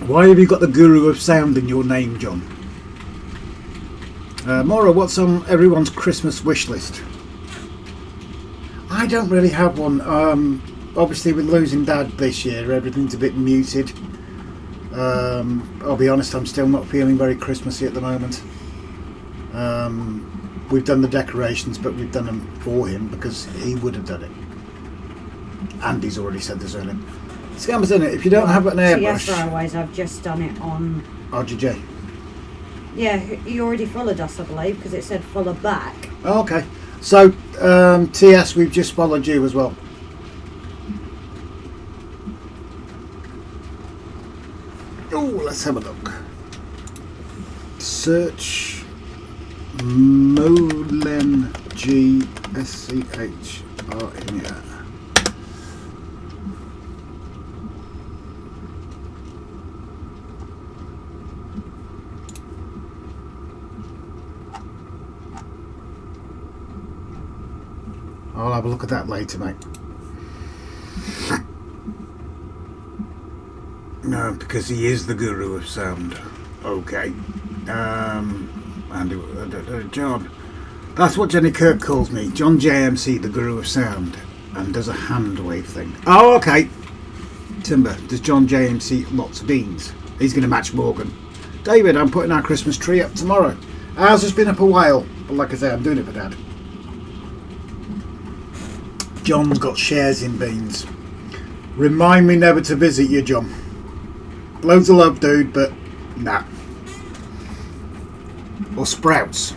Speaker 1: Why have you got the Guru of Sound in your name, John? Maura, what's on everyone's Christmas wish list? I don't really have one. Obviously, with losing Dad this year, everything's a bit muted. I'll be honest, I'm still not feeling very Christmassy at the moment. We've done the decorations, but we've done them for him because he would have done it. Andy's already said this earlier. Scammers in it. If you don't have an airbrush.
Speaker 2: TS Railways, I've just done it on
Speaker 1: RGJ.
Speaker 2: Yeah, he already followed us, I believe, because it said follow back.
Speaker 1: Oh, okay. So, TS, we've just followed you as well. Oh, let's have a look. Search Molen GSCH in here. I'll have a look at that later, mate. No, because he is the Guru of Sound. Okay. Andy, John. That's what Jenny Kirk calls me. John JMC, the Guru of Sound. And does a hand wave thing. Oh, okay. Timber, does John JMC lots of beans? He's going to match Morgan. David, I'm putting our Christmas tree up tomorrow. Ours has been up a while. But like I say, I'm doing it for Dad. John's got shares in beans. Remind me never to visit you, John. Loads of love, dude, but nah. Or sprouts.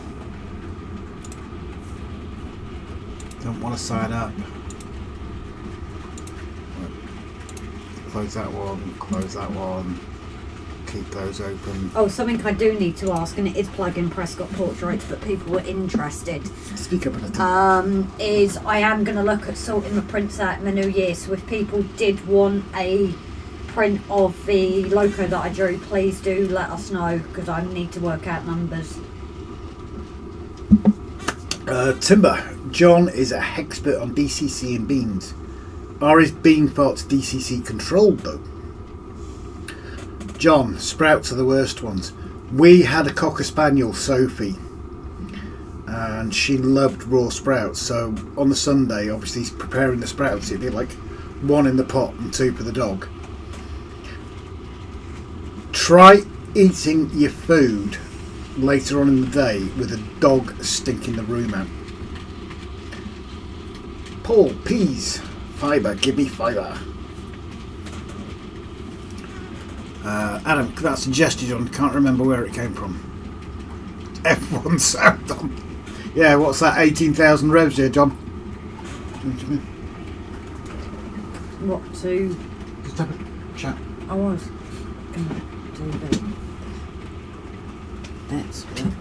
Speaker 1: Don't want to sign up. Close that one, close that one. Keep those open.
Speaker 2: Oh, something I do need to ask, and it is plug-in Prescott portraits, but people were interested.
Speaker 1: Speak up a little.
Speaker 2: Is I am going to look at sorting the prints out in the new year, so if people did want a print of the loco that I drew, please do let us know, because I need to work out numbers.
Speaker 1: Timber, John is a hexpert on DCC and beans. Are his bean farts DCC controlled though? John, sprouts are the worst ones. We had a Cocker Spaniel, Sophie, and she loved raw sprouts. So on the Sunday, obviously he's preparing the sprouts. It'd be like 1 in the pot and 2 for the dog. Try eating your food later on in the day with a dog stinking the room out. Paul, peas, fibre, give me fibre. Adam, that suggestion, John, can't remember where it came from. F1 sound on. Yeah, what's that? 18,000 revs here, John.
Speaker 2: What to?
Speaker 1: Just have a chat.
Speaker 2: I was gonna do that. That's good.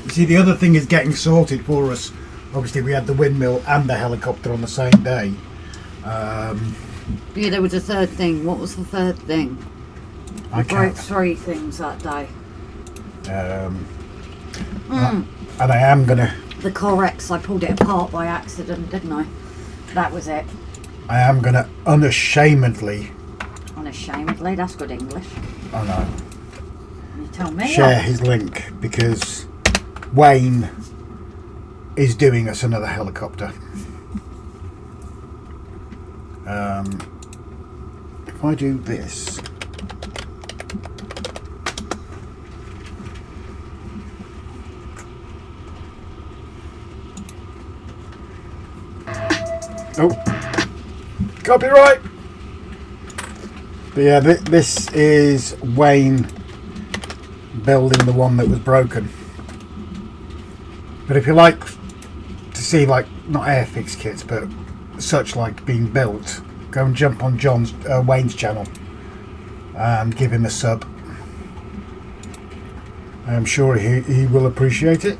Speaker 1: You see, the other thing is getting sorted for us. Obviously, we had the windmill and the helicopter on the same day.
Speaker 2: Yeah, there was a third thing. What was the third thing?
Speaker 1: I
Speaker 2: broke
Speaker 1: can't.
Speaker 2: 3 things that day.
Speaker 1: And I am gonna.
Speaker 2: The Corex, I pulled it apart by accident, didn't I? That was it.
Speaker 1: I am gonna unashamedly.
Speaker 2: Unashamedly, that's good English.
Speaker 1: Oh no.
Speaker 2: You tell me.
Speaker 1: Share his link because Wayne is doing us another helicopter. If I do this, oh, copyright. But yeah, this is Wayne building the one that was broken. But if you like to see, like, not airfix kits, but such like being built, go and jump on Wayne's channel and give him a sub. I'm sure he will appreciate it.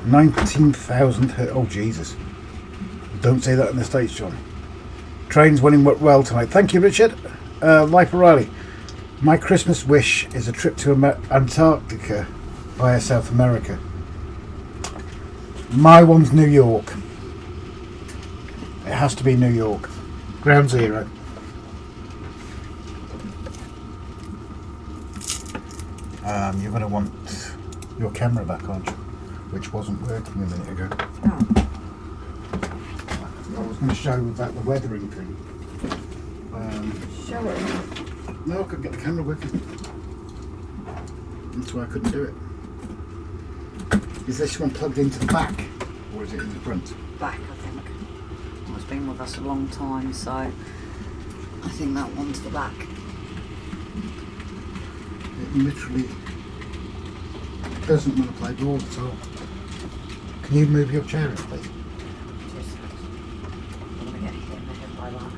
Speaker 1: 19,000. Oh Jesus! Don't say that in the States, John. Trains running well tonight. Thank you, Richard. Life O'Reilly. My Christmas wish is a trip to Antarctica via South America. My one's New York. It has to be New York. Ground Zero. You're going to want your camera back, aren't you? Which wasn't working a minute ago.
Speaker 2: Oh.
Speaker 1: I was going to show you about the weathering thing.
Speaker 2: Show it.
Speaker 1: No, I couldn't get the camera working. That's why I couldn't do it. Is this one plugged into the back, or is it in the front?
Speaker 2: Back, I think. Well, it's been with us a long time, so I think that one's the back.
Speaker 1: It literally doesn't want to play ball at all. Can you move your chair in, please?
Speaker 2: Just, I'm going to get hit in the head by that.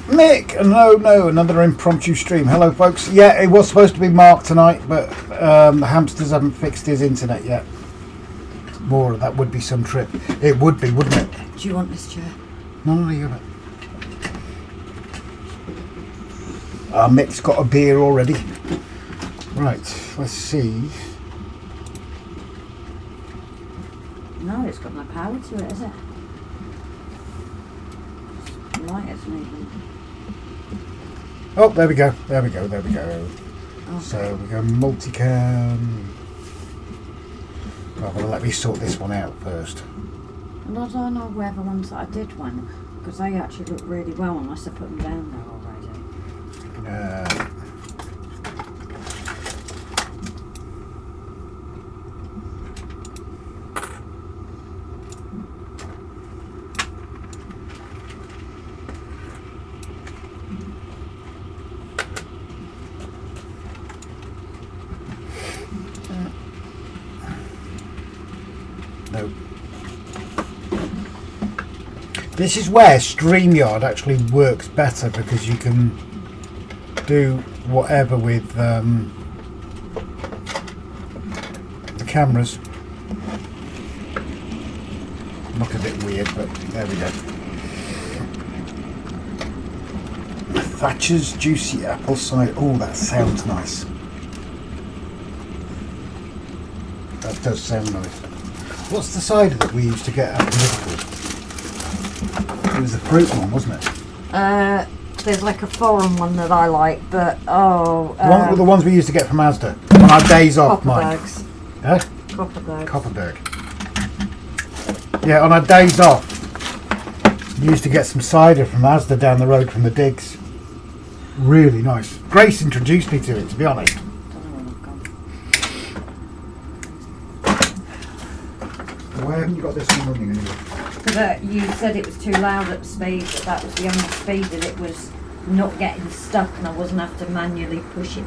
Speaker 1: Mick, no, another impromptu stream. Hello, folks. Yeah, it was supposed to be Mark tonight, but the hamsters haven't fixed his internet yet. More, that would be some trip. It would be, wouldn't it?
Speaker 2: Do you want this chair?
Speaker 1: No, you have it. Mick's got a beer already. Right, let's see.
Speaker 2: No, it's got no power to it, is it? Light isn't even.
Speaker 1: Oh, there we go. Okay. So we go multicam. Well, let me sort this one out first.
Speaker 2: And I don't know where the ones that I did went, because they actually look really well unless I put them down there already.
Speaker 1: No. This is where StreamYard actually works better because you can do whatever with the cameras. Look a bit weird, but there we go. Thatcher's Juicy Apple Cider. Oh, that sounds nice. That does sound nice. What's the cider that we used to get out of Liverpool? It was the fruit one, wasn't it?
Speaker 2: There's like a foreign one that I like, but
Speaker 1: the ones we used to get from Asda on our days off, Mike. Huh? Copperberg. Yeah, on our days off, we used to get some cider from Asda down the road from the digs. Really nice. Grace introduced me to it, to be honest.
Speaker 2: Don't know where I've gone.
Speaker 1: Where haven't you got this one running anyway?
Speaker 2: Because you said it was too loud at speed, but that was the only speed that it was not getting stuck and I wasn't have to manually push it.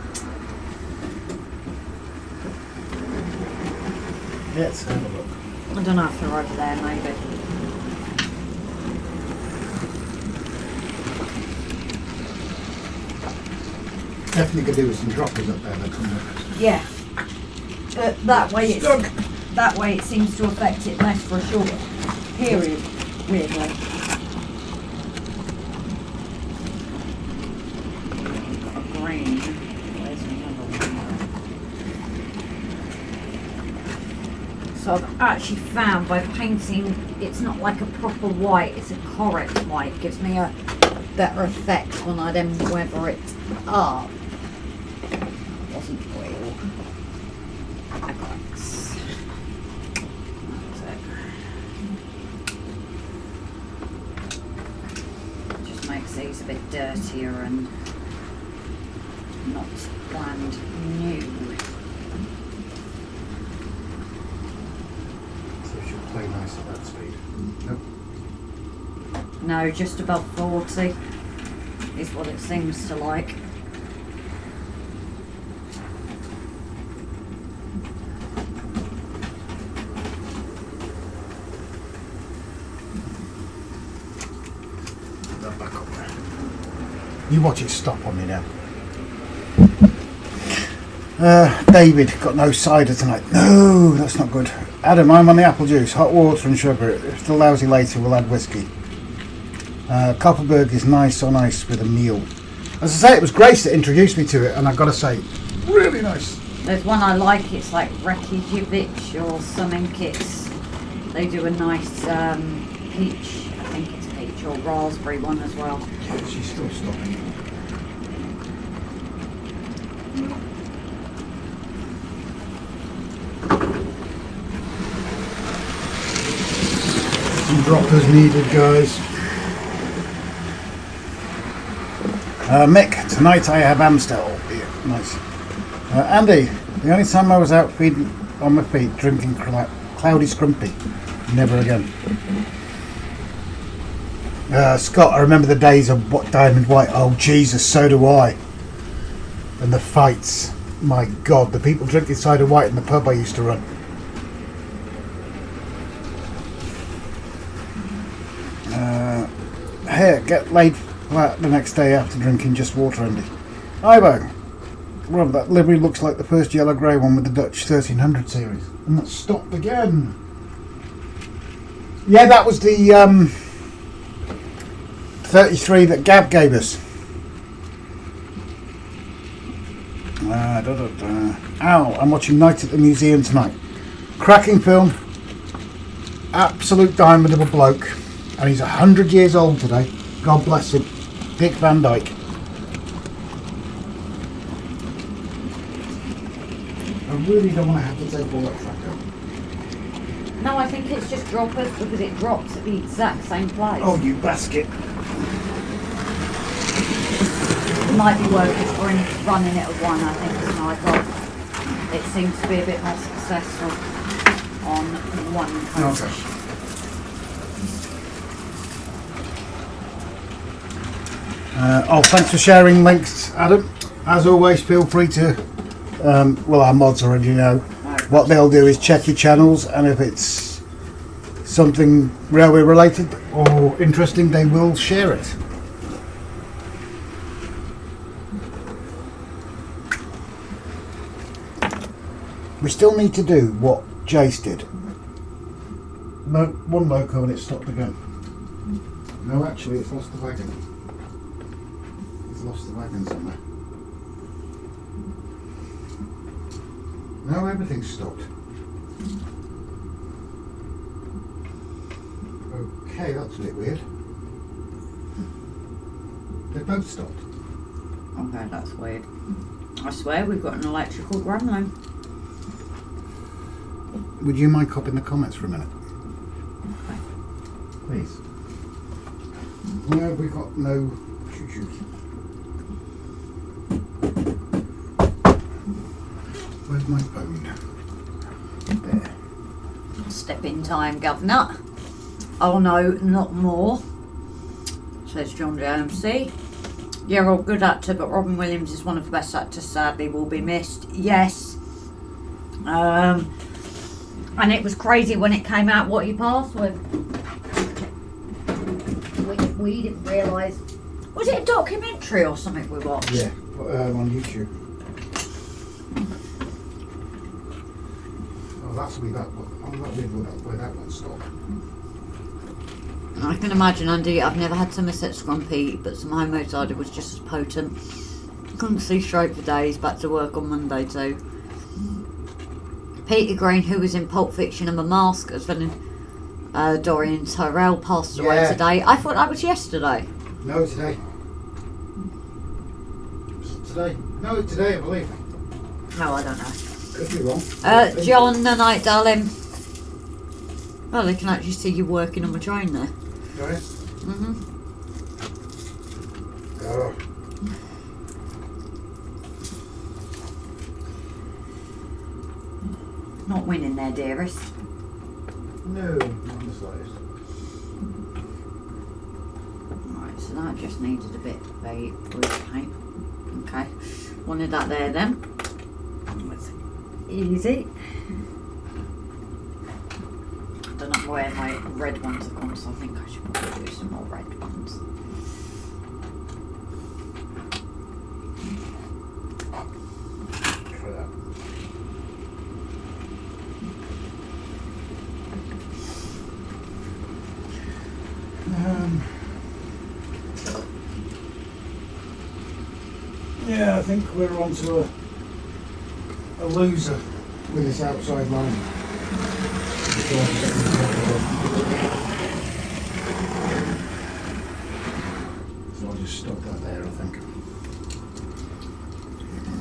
Speaker 1: Let's have a look.
Speaker 2: I don't know if they're over there, maybe.
Speaker 1: Definitely could do with some droppers up there, though, couldn't it?
Speaker 2: Yeah. But that way it seems to affect it less for a short period, weirdly. Green. Where's another one? So I've actually found by painting, it's not like a proper white, it's a correct white. It gives me a better effect when I then weather it up. It wasn't oil. Acrylics. That's it. Just makes these a bit dirtier and not brand new.
Speaker 1: So it should play nice at that speed. Nope.
Speaker 2: No, just above 40 is what it seems to like.
Speaker 1: Put that back up there. You watch it stop on me now. David, got no cider tonight. No, that's not good. Adam, I'm on the apple juice, hot water and sugar. If the lousy later, we'll add whiskey. Copperberg is nice on ice with a meal. As I say, it was Grace that introduced me to it, and I've got to say, really nice.
Speaker 2: There's one I like, it's like Reykjavik or something. They do a nice peach, I think it's peach or raspberry one as well.
Speaker 1: She's still stopping. Some droppers needed, guys. Mick, tonight I have Amstel. Yeah, nice. Andy, the only time I was out feeding on my feet, drinking cloudy scrumpy. Never again. Scott, I remember the days of Diamond White. Oh Jesus, so do I. And the fights. My God, the people drinking cider white in the pub I used to run. Here, get laid flat the next day after drinking just water, Andy. Ivo, Rob, that livery looks like the first yellow grey one with the Dutch 1300 series. And that's stopped again. Yeah, that was the 33 that Gab gave us. Ow, I'm watching Night at the Museum tonight. Cracking film. Absolute diamond of a bloke. And he's 100 years old today. God bless him. Dick Van Dyke. I really don't want to have to take all that track out.
Speaker 2: No, I think it's just droppers because it drops at the exact same place.
Speaker 1: Oh, you basket.
Speaker 2: It might be worth just running it at one, I think, tonight. It seems to be a bit more successful on one coach.
Speaker 1: Okay. Thanks for sharing links, Adam. As always, feel free to, our mods already know. What they'll do is check your channels, and if it's something railway related or interesting, they will share it. We still need to do what Jace did. No, one loco and it stopped again. No, actually, it's lost the wagon. Lost the wagon somewhere. Now everything's stopped. Okay, that's a bit weird. They both stopped.
Speaker 2: Okay, that's weird. I swear we've got an electrical gremlin.
Speaker 1: Would you mind copying the comments for a minute?
Speaker 2: Okay.
Speaker 1: Please. Why have we got no choo-choos? Where's my phone? There.
Speaker 2: Step in time, governor. Oh no, not more, says John JMC. Yeah, all good actor, but Robin Williams is one of the best actors, sadly will be missed. Yes. And it was crazy when it came out what he passed with. We didn't realise. Was it a documentary or something we watched?
Speaker 1: Yeah, on YouTube. Oh, that'll be that one. I'm not really where that one stopped.
Speaker 2: I can imagine, Andy, I've never had Somerset Scrumpy, but some homemade cider was just as potent. Couldn't see straight for days, back to work on Monday too. Peter Green, who was in Pulp Fiction and The Mask as villain Dorian Tyrell, passed away today. I thought that was yesterday.
Speaker 1: No, today. Today? No, today, I believe.
Speaker 2: No, I don't know.
Speaker 1: Could be wrong.
Speaker 2: John, the night, darling. Well, they can actually see you working on the train there.
Speaker 1: Right?
Speaker 2: Mm-hmm.
Speaker 1: Oh.
Speaker 2: Not winning there, dearest.
Speaker 1: No, not in the slightest.
Speaker 2: Right, so that just needed a bit of a grease paint. Okay, wanted that there then. That's easy. I don't know where my red ones have gone, so I think I should probably do some more red ones.
Speaker 1: Try that. Yeah, I think we're on to a loser with this outside line. So I'll just stop that there, I think.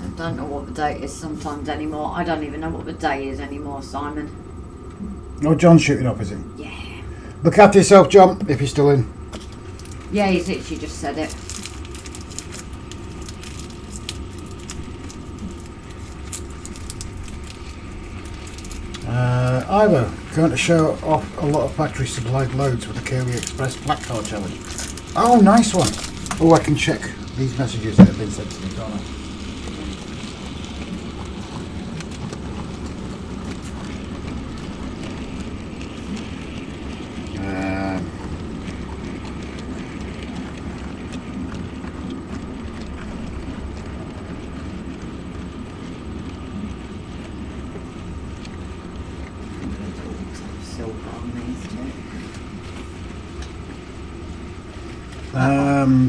Speaker 2: I don't know what the date is sometimes anymore. I don't even know what the day is anymore, Simon.
Speaker 1: Oh, John's shooting up, is he?
Speaker 2: Yeah.
Speaker 1: Look after yourself, John, if you're still in.
Speaker 2: Yeah, he's literally just said it.
Speaker 1: Ivo, going to show off a lot of factory supplied loads with the Kirby Express Black Card Challenge. Oh, nice one. Oh, I can check these messages that have been sent to me, can't I?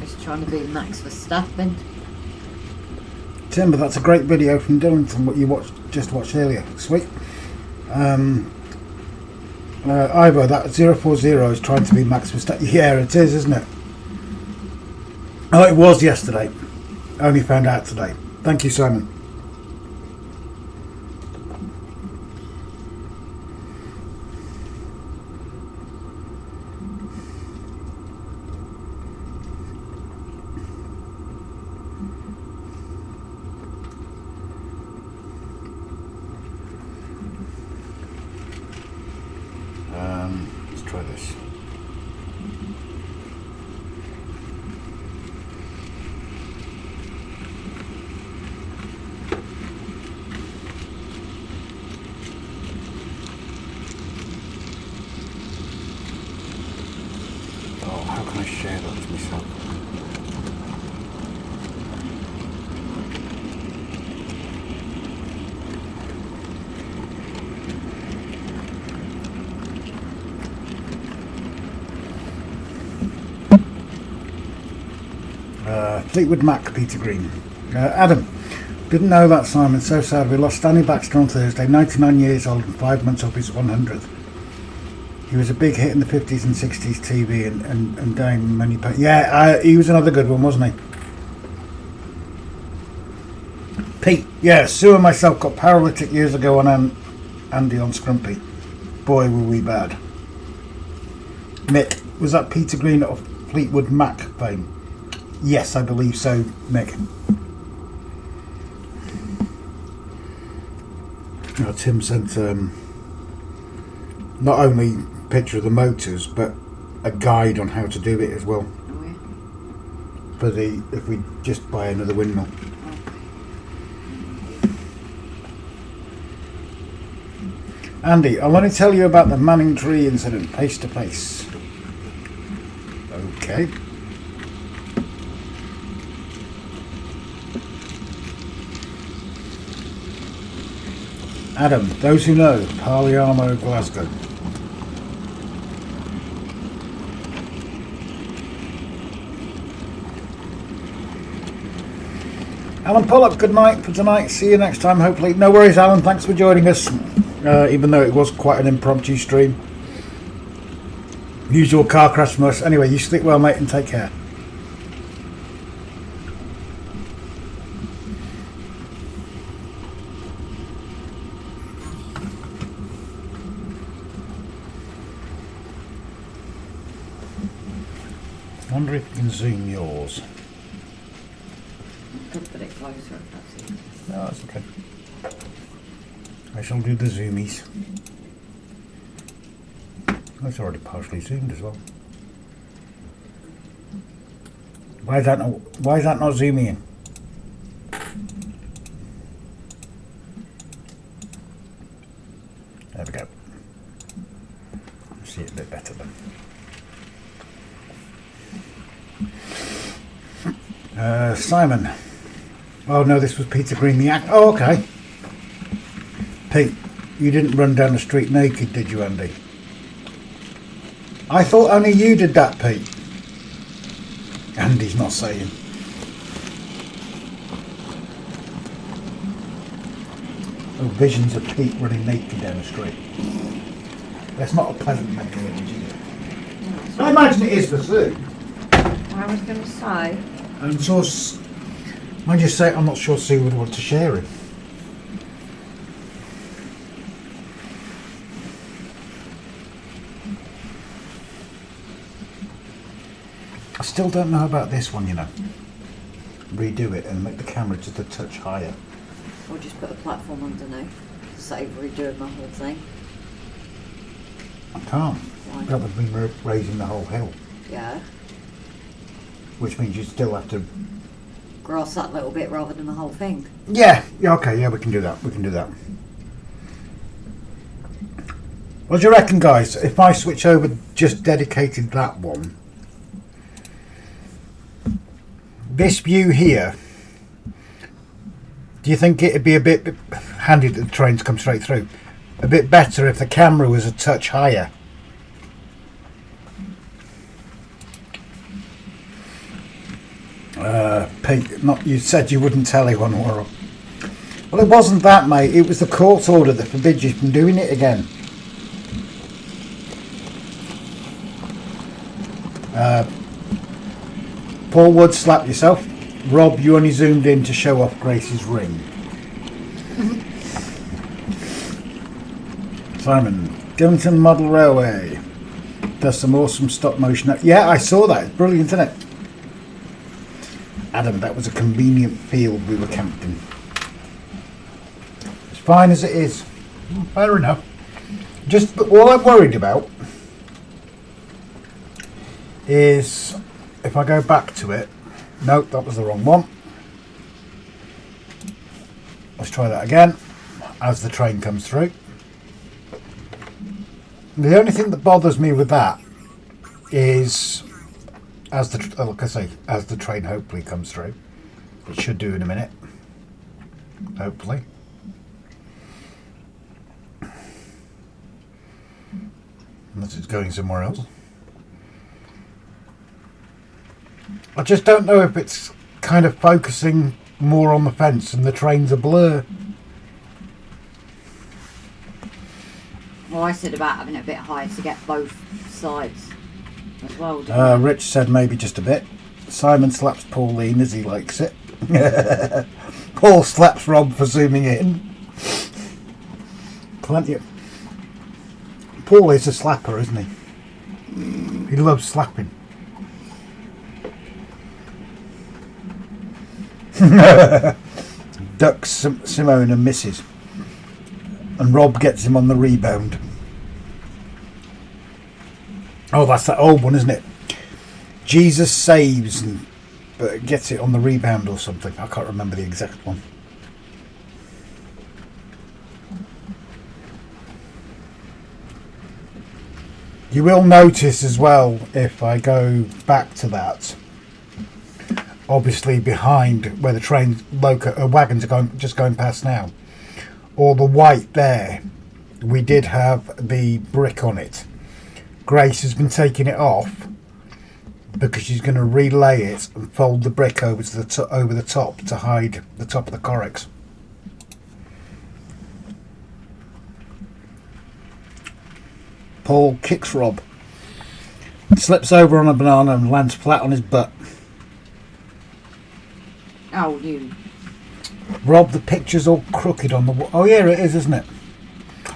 Speaker 2: Just trying to be Max Verstappen.
Speaker 1: Timber, that's a great video from Dylan from what you just watched earlier. Sweet. Ivo, that 040 is trying to be Max Verstappen. Yeah, it is, isn't it? Oh, it was yesterday. I only found out today. Thank you, Simon. Let's try this. Oh, how can I share that with myself? Fleetwood Mac, Peter Green. Adam, didn't know that, Simon. So sad. We lost Stanley Baxter on Thursday, 99 years old and 5 months off his 100th. He was a big hit in the 50s and 60s TV and doing many... he was another good one, wasn't he? Pete, yeah, Sue and myself got paralytic years ago on Andy on Scrumpy. Boy, were we bad. Mick, was that Peter Green of Fleetwood Mac fame? Yes, I believe so, Mick. Oh, Tim sent not only a picture of the motors, but a guide on how to do it as well.
Speaker 2: Oh yeah.
Speaker 1: For the, if we just buy another windmill. Andy, I'll only tell you about the Manning Tree incident face to face. Okay. Adam, those who know, Palermo, Glasgow. Alan Pollock, good night for tonight. See you next time, hopefully. No worries, Alan. Thanks for joining us. Even though it was quite an impromptu stream. Usual car crash from us. Anyway, you sleep well, mate, and take care. I wonder if you can zoom yours.
Speaker 2: I could put it closer if that's easy.
Speaker 1: No, that's okay. I shall do the zoomies. That's already partially zoomed as well. Why is that not zooming in? There we go. See it a bit better then. Simon. Oh no, this was Peter Green the act. Oh, okay. Pete, you didn't run down the street naked, did you, Andy? I thought only you did that, Pete. Andy's not saying. Oh, visions of Pete running naked down the street. That's not a pleasant mental image, is it? I imagine it is for Sue.
Speaker 2: I was going to say.
Speaker 1: I'm sure. Mind you say, I'm not sure Sue would want to share it. I still don't know about this one, you know. Redo it and make the camera just a touch higher.
Speaker 2: Or just put a platform underneath. Save redoing the whole thing.
Speaker 1: I can't.
Speaker 2: Why?
Speaker 1: That would mean raising the whole hill.
Speaker 2: Yeah.
Speaker 1: Which means you still have to...
Speaker 2: Grass that little bit rather than the whole thing.
Speaker 1: Yeah, okay, yeah, we can do that. We can do that. What do you reckon, guys? If I switch over just dedicated that one... This view here, do you think it'd be a bit handy that the trains come straight through? A bit better if the camera was a touch higher. Pete, not you said you wouldn't tell anyone, Warren. Well, it wasn't that, mate. It was the court order that forbids you from doing it again. Paul Wood, slap yourself. Rob, you only zoomed in to show off Grace's ring. Simon, Gunnington Model Railway does some awesome stop motion. Yeah, I saw that. It's brilliant, isn't it? Adam, that was a convenient field we were camped in. As fine as it is. Fair enough. Just all I'm worried about is if I go back to it. Nope, that was the wrong one. Let's try that again as the train comes through. The only thing that bothers me with that is as the like I say, as the train hopefully comes through. It should do in a minute. Hopefully. Unless it's going somewhere else. I just don't know if it's kind of focusing more on the fence and the train's a blur.
Speaker 2: Well, I said about having it a bit higher to get both sides as well, didn't I?
Speaker 1: Rich said maybe just a bit. Simon slaps Pauline as he likes it. Paul slaps Rob for zooming in. Plenty of... Paul is a slapper, isn't he? He loves slapping. Ducks Simone and misses. And Rob gets him on the rebound. Oh, that's that old one, isn't it? Jesus saves, but gets it on the rebound or something. I can't remember the exact one. You will notice as well, if I go back to that, obviously behind where the train wagons are just going past now, or the white there, we did have the brick on it. Grace has been taking it off because she's going to relay it and fold the brick over to over the top to hide the top of the Correx. Paul kicks Rob, slips over on a banana and lands flat on his butt.
Speaker 2: Oh, you.
Speaker 1: Rob, the picture's all crooked on the wall. Oh yeah, it is, isn't it?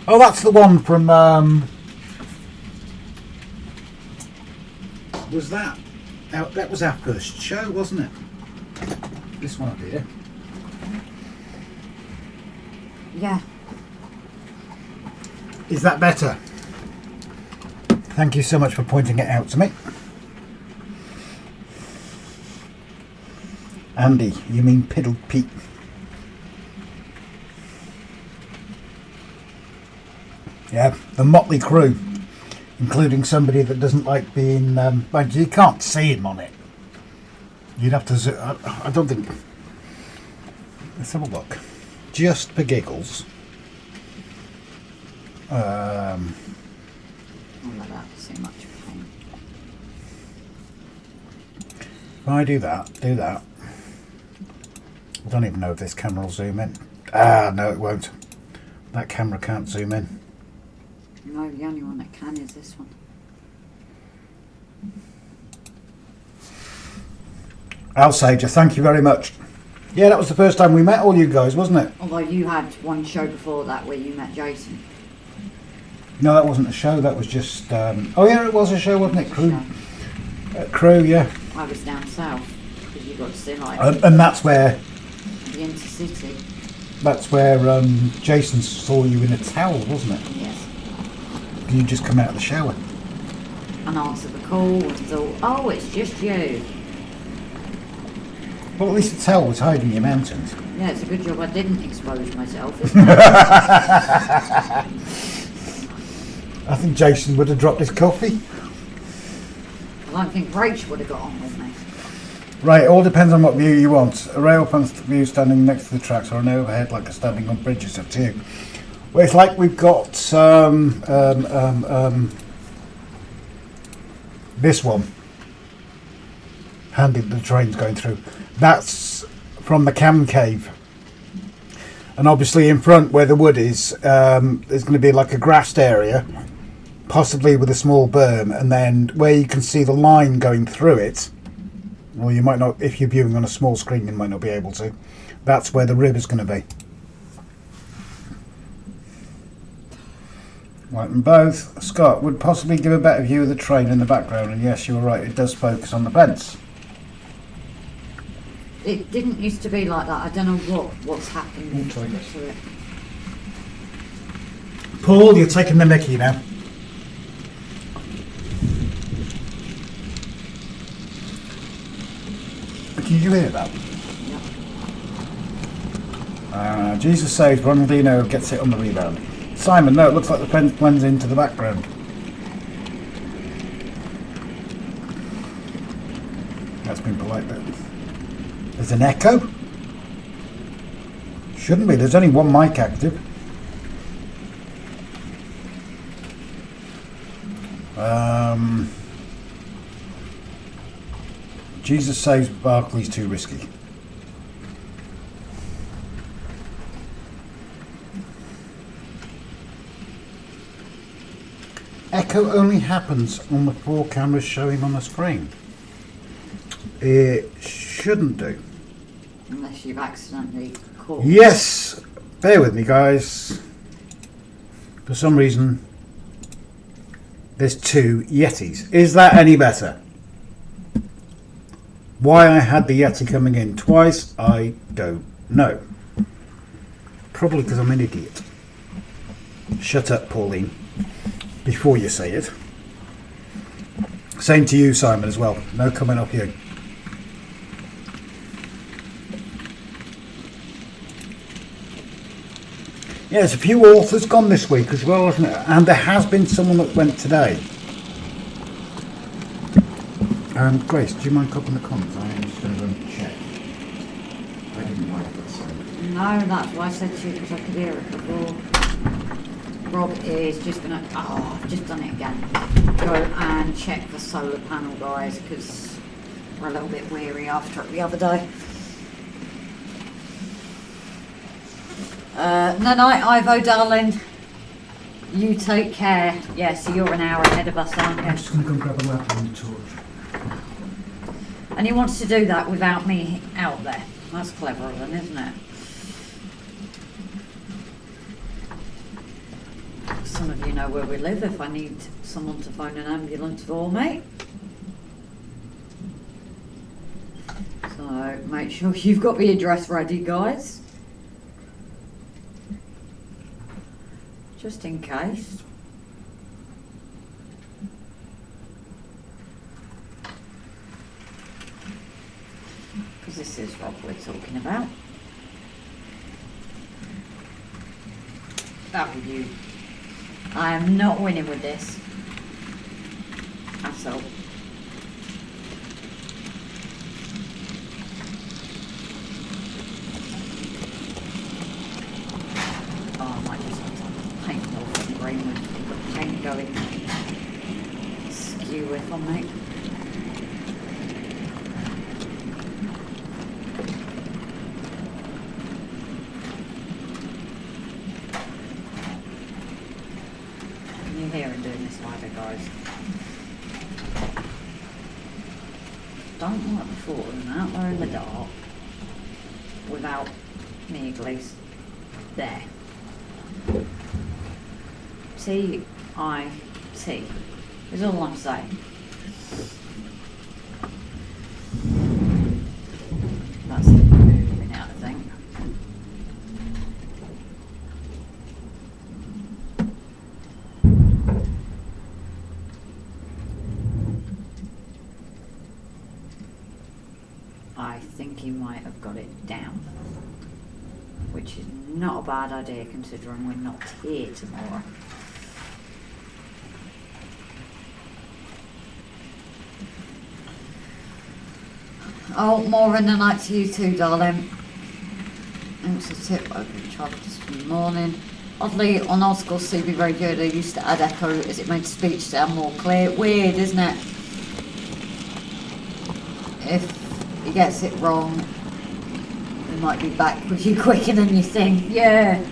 Speaker 1: Oh, that's the one from was that was our first show, wasn't it? This one up here.
Speaker 2: Yeah.
Speaker 1: Is that better? Thank you so much for pointing it out to me. Andy, you mean Piddle Pete. Yeah, the motley crew, including somebody that doesn't like being... you can't see him on it. You'd have to... I don't think... Let's have a look. Just for giggles.
Speaker 2: Oh, that's too much pain.
Speaker 1: If I do that. I don't even know if this camera will zoom in. Ah, no, it won't. That camera can't zoom in.
Speaker 2: No, the only one that can is this one.
Speaker 1: Alsager, thank you very much. Yeah, that was the first time we met all you guys, wasn't it?
Speaker 2: Although you had one show before that where you met Jason.
Speaker 1: No, that wasn't a show, that was just... oh yeah, it was a show, wasn't it? Crew.
Speaker 2: Show.
Speaker 1: Crew, yeah.
Speaker 2: I was down south because you got to see like
Speaker 1: And that's where...
Speaker 2: the intercity.
Speaker 1: That's where Jason saw you in a towel, wasn't it?
Speaker 2: Yes.
Speaker 1: You just come out of the shower.
Speaker 2: And answered the call and thought, oh, it's just you.
Speaker 1: Well, at least the towel was hiding your mountains.
Speaker 2: Yeah, it's a good job I didn't expose myself, isn't it?
Speaker 1: I think Jason would have dropped his coffee.
Speaker 2: I don't think Rach would have got on with me.
Speaker 1: Right, it all depends on what view you want. A rail front view standing next to the tracks, or an overhead like a standing on bridges, up to you. Well, it's like we've got this one. Handy, the train's going through. That's from the cam cave. And obviously in front where the wood is, there's going to be like a grassed area, possibly with a small berm, and then where you can see the line going through it, well, you might not, if you're viewing on a small screen, you might not be able to. That's where the river's going to be. Right, and both. Scott would possibly give a better view of the train in the background, and yes, you were right, it does focus on the fence.
Speaker 2: It didn't used to be like that. I don't know what's happened to it.
Speaker 1: Paul, you're taking the mickey now. Can you hear that?
Speaker 2: Yeah.
Speaker 1: Jesus saves, Ronaldinho gets it on the rebound. Simon, no, it looks like the fence blends into the background. That's been polite, but there's an echo? Shouldn't be, there's only one mic active. Jesus saves Barclay's too risky. Echo only happens on the 4 cameras showing on the screen. It shouldn't do.
Speaker 2: Unless you've accidentally caught.
Speaker 1: Yes! Bear with me, guys. For some reason, there's 2 Yetis. Is that any better? Why I had the Yeti coming in twice, I don't know. Probably because I'm an idiot. Shut up, Pauline. Before you say it. Same to you, Simon, as well. No comment off you. Yeah, there's a few authors gone this week as well, isn't it? And there has been someone that went today. Grace, do you mind copying the comments? I am just going to go and check. I didn't like that sound.
Speaker 2: No, that's why I said to you, because I could hear it before. Rob is just going to... Oh, I've just done it again. Go and check the solar panel, guys, because we're a little bit weary after it the other day. No, Ivo, darling. You take care. Yeah, so you're an hour ahead of us, aren't you?
Speaker 1: I'm just going to go and grab a lamp and a torch.
Speaker 2: And he wants to do that without me out there. That's clever then, isn't it? Some of you know where we live if I need someone to phone an ambulance for me. So make sure you've got the address ready, guys. Just in case. Because this is Rob we're talking about. That with you. I am not winning with this. At all. Oh, I might just have to paint it off in green with the paint going skew with on me. Can you hear him doing this either, guys? Don't like the thought of them out there in the dark without me at least there. T-I-T is all I'm saying. That's it moving out, I think. I think he might have got it down, which is not a bad idea considering we're not here tomorrow. Oh, more in the night to you too, darling. Thanks for the tip. Open travel this morning. Oddly, on old school CB radio, they used to add echo as it made speech sound more clear. Weird, isn't it? If he gets it wrong, we might be back with you quicker than you think. Yeah.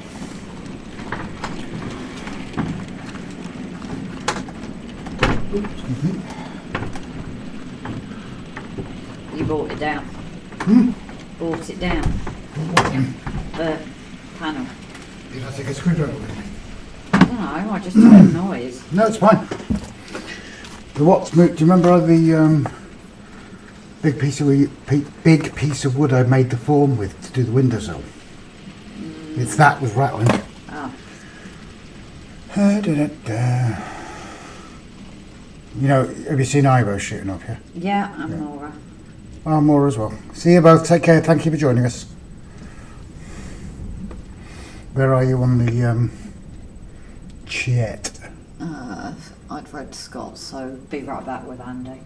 Speaker 2: You brought it down. Brought it down. The panel.
Speaker 1: Did I take a screwdriver with me?
Speaker 2: I don't know, I just heard a noise.
Speaker 1: No, it's fine. The what's do you remember the big piece of wood I made the form with to do the windowsill? It's that was rattling.
Speaker 2: Oh.
Speaker 1: You know, have you seen Ivo shooting up here?
Speaker 2: Yeah, and Maura.
Speaker 1: Oh, more as well. See you both. Take care. Thank you for joining us. Where are you on the chat?
Speaker 2: I'd read Scott, so be right back with Andy.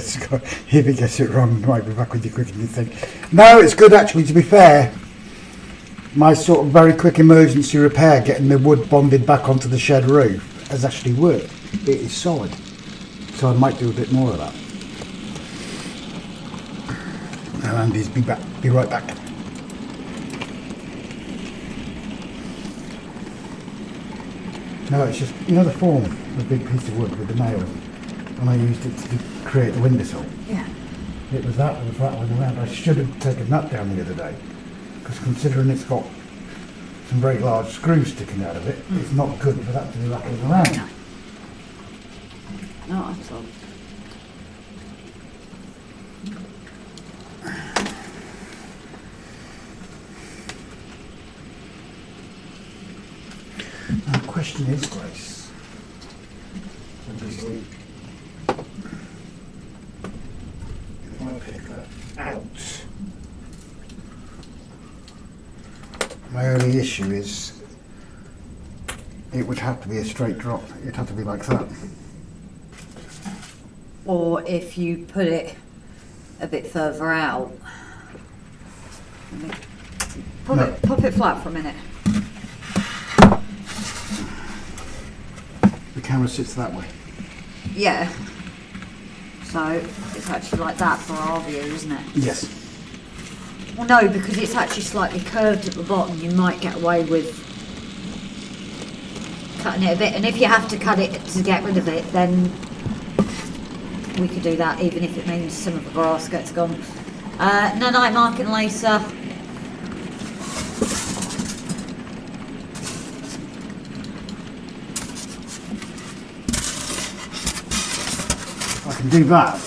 Speaker 1: Scott, if he gets it wrong, might be back with you quicker than you think. No, it's good actually, to be fair. My sort of very quick emergency repair, getting the wood bonded back onto the shed roof, has actually worked. It is solid. So I might do a bit more of that. And Andy's be right back. No, it's just, you know the form, the big piece of wood with the nail, and I used it to create the windowsill.
Speaker 2: Yeah.
Speaker 1: It was that was rattling around. I should have taken that down the other day, because considering it's got some very large screws sticking out of it, it's not good for that to be rattling around.
Speaker 2: No. Not at all.
Speaker 1: The question is, Grace, obviously, if I pick that out, my only issue is it would have to be a straight drop. It'd have to be like that.
Speaker 2: Or if you put it a bit further out. Pop it flat for a minute.
Speaker 1: The camera sits that way.
Speaker 2: Yeah. So it's actually like that for our view, isn't it?
Speaker 1: Yes.
Speaker 2: Well, no, because it's actually slightly curved at the bottom. You might get away with cutting it a bit, and if you have to cut it to get rid of it, then we could do that, even if it means some of the grass gets gone. No, Mark and Lisa.
Speaker 1: I can do that,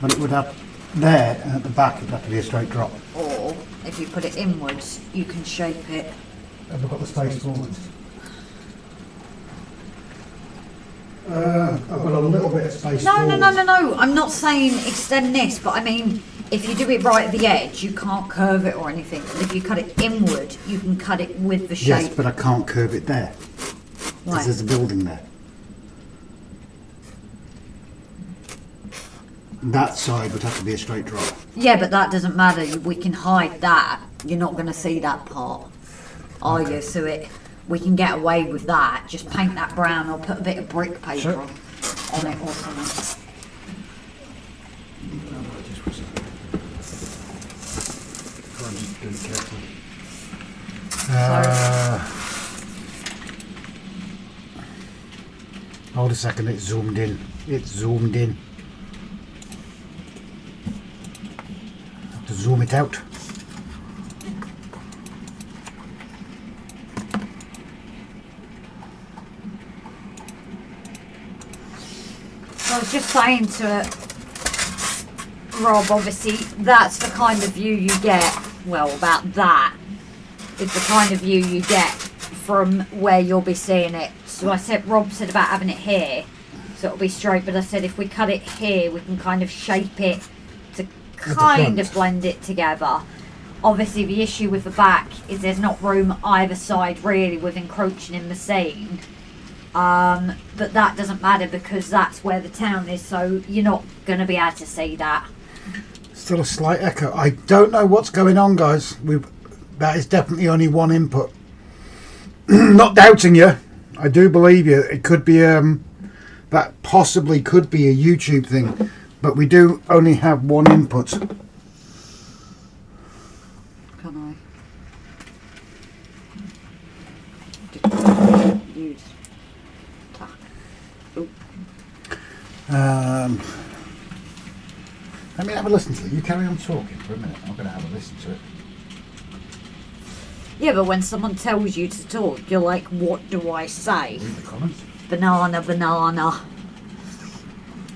Speaker 1: but it would have there, and at the back it'd have to be a straight drop.
Speaker 2: Or if you put it inwards, you can shape it.
Speaker 1: Have we got the space forwards? I've got a little bit of space forwards.
Speaker 2: No. I'm not saying extend this, but I mean, if you do it right at the edge, you can't curve it or anything. And if you cut it inward, you can cut it with the shape.
Speaker 1: Yes, but I can't curve it there.
Speaker 2: Right.
Speaker 1: Because there's a building there. That side would have to be a straight drop.
Speaker 2: Yeah, but that doesn't matter. We can hide that. You're not going to see that part, are you? So we can get away with that. Just paint that brown or put a bit of brick paper on it or something.
Speaker 1: Hold a second, it's zoomed in. It's zoomed in. Have to zoom it out.
Speaker 2: I was just saying to Rob, obviously, that's the kind of view you get, well, about that is the kind of view you get from where you'll be seeing it. So Rob said about having it here, so it'll be straight, but I said if we cut it here, we can kind of shape it to kind of blend it together. Obviously, the issue with the back is there's not room either side, really, with encroaching in the scene. But that doesn't matter because that's where the town is, so you're not going to be able to see that.
Speaker 1: Still a slight echo. I don't know what's going on, guys. That is definitely only one input. Not doubting you. I do believe you. It could be that possibly could be a YouTube thing, but we do only have one input.
Speaker 2: Can I? Use.
Speaker 1: Let me have a listen to it. You carry on talking for a minute. I'm going to have a listen to it.
Speaker 2: Yeah, but when someone tells you to talk, you're like, what do I say?
Speaker 1: Read the comments.
Speaker 2: Banana.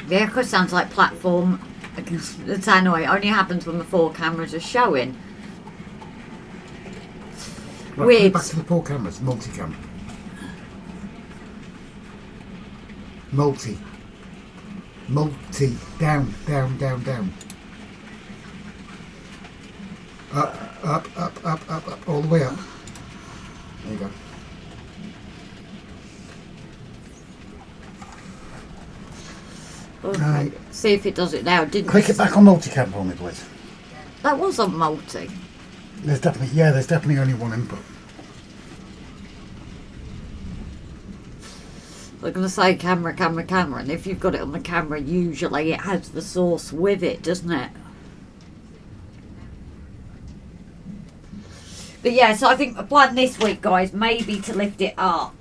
Speaker 2: The echo sounds like platform. The tannoy only happens when the 4 cameras are showing.
Speaker 1: Right,
Speaker 2: Weird.
Speaker 1: back to the 4 cameras. Multi-cam. Multi. Down. Up. All the way up. There you go.
Speaker 2: Okay.
Speaker 1: Right.
Speaker 2: See if it does it now, didn't
Speaker 1: Click it back on multi-cam for me, please.
Speaker 2: That was on multi.
Speaker 1: There's definitely only one input.
Speaker 2: I'm going to say camera, and if you've got it on the camera, usually it has the source with it, doesn't it? But yeah, so I think the plan this week, guys, maybe to lift it up.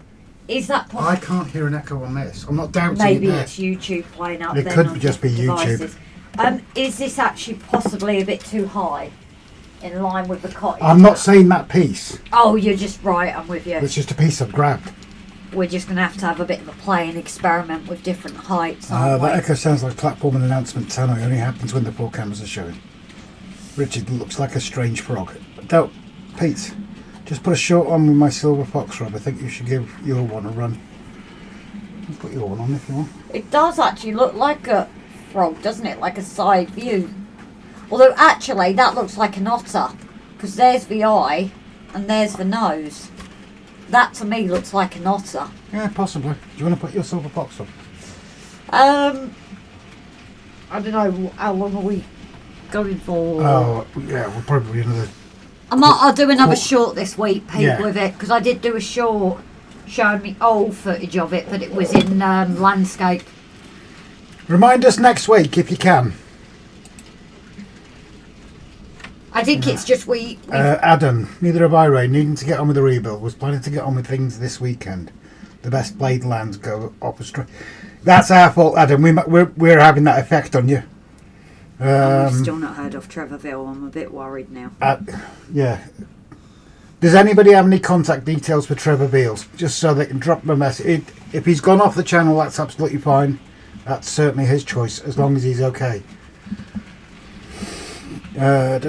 Speaker 2: Is that possible?
Speaker 1: I can't hear an echo on this. I'm not doubting
Speaker 2: Maybe
Speaker 1: it there.
Speaker 2: it's YouTube playing up.
Speaker 1: It
Speaker 2: then
Speaker 1: could
Speaker 2: on
Speaker 1: just be
Speaker 2: different
Speaker 1: YouTube.
Speaker 2: devices. Is this actually possibly a bit too high? In line with the cottage?
Speaker 1: I'm not saying that piece.
Speaker 2: Oh, you're just right, I'm with you.
Speaker 1: It's just a piece I've grabbed.
Speaker 2: We're just going to have a bit of a play and experiment with different heights.
Speaker 1: That echo sounds like platform and announcement tannoy. It only happens when the 4 cameras are showing. Richard looks like a strange frog. Don't, Pete, Just put a short on with my silver fox rub. I think you should give your one a run. You put your one on if you want.
Speaker 2: It does actually look like a frog, doesn't it? Like a side view. Although actually that looks like an otter, because there's the eye and there's the nose. That to me looks like an otter.
Speaker 1: Yeah, possibly. Do you want to put your silver fox on?
Speaker 2: I don't know, how long are we going for?
Speaker 1: Oh, yeah, we'll probably another...
Speaker 2: I'll do another short this week, Pete,
Speaker 1: Yeah.
Speaker 2: with it, because I did do a short showing me old footage of it, but it was in landscape.
Speaker 1: Remind us next week if you can.
Speaker 2: I think it's just we
Speaker 1: Adam, neither have I, Ray, needing to get on with the rebuild, was planning to get on with things this weekend. The best blade lands go off a straight. That's our fault, Adam. We're having that effect on you.
Speaker 2: I've still not heard of Trevorville. I'm a bit worried now.
Speaker 1: Yeah. Does anybody have any contact details for Trevor Beals? Just so they can drop him a message. If he's gone off the channel, that's absolutely fine. That's certainly his choice, as long as he's okay.
Speaker 2: Oh,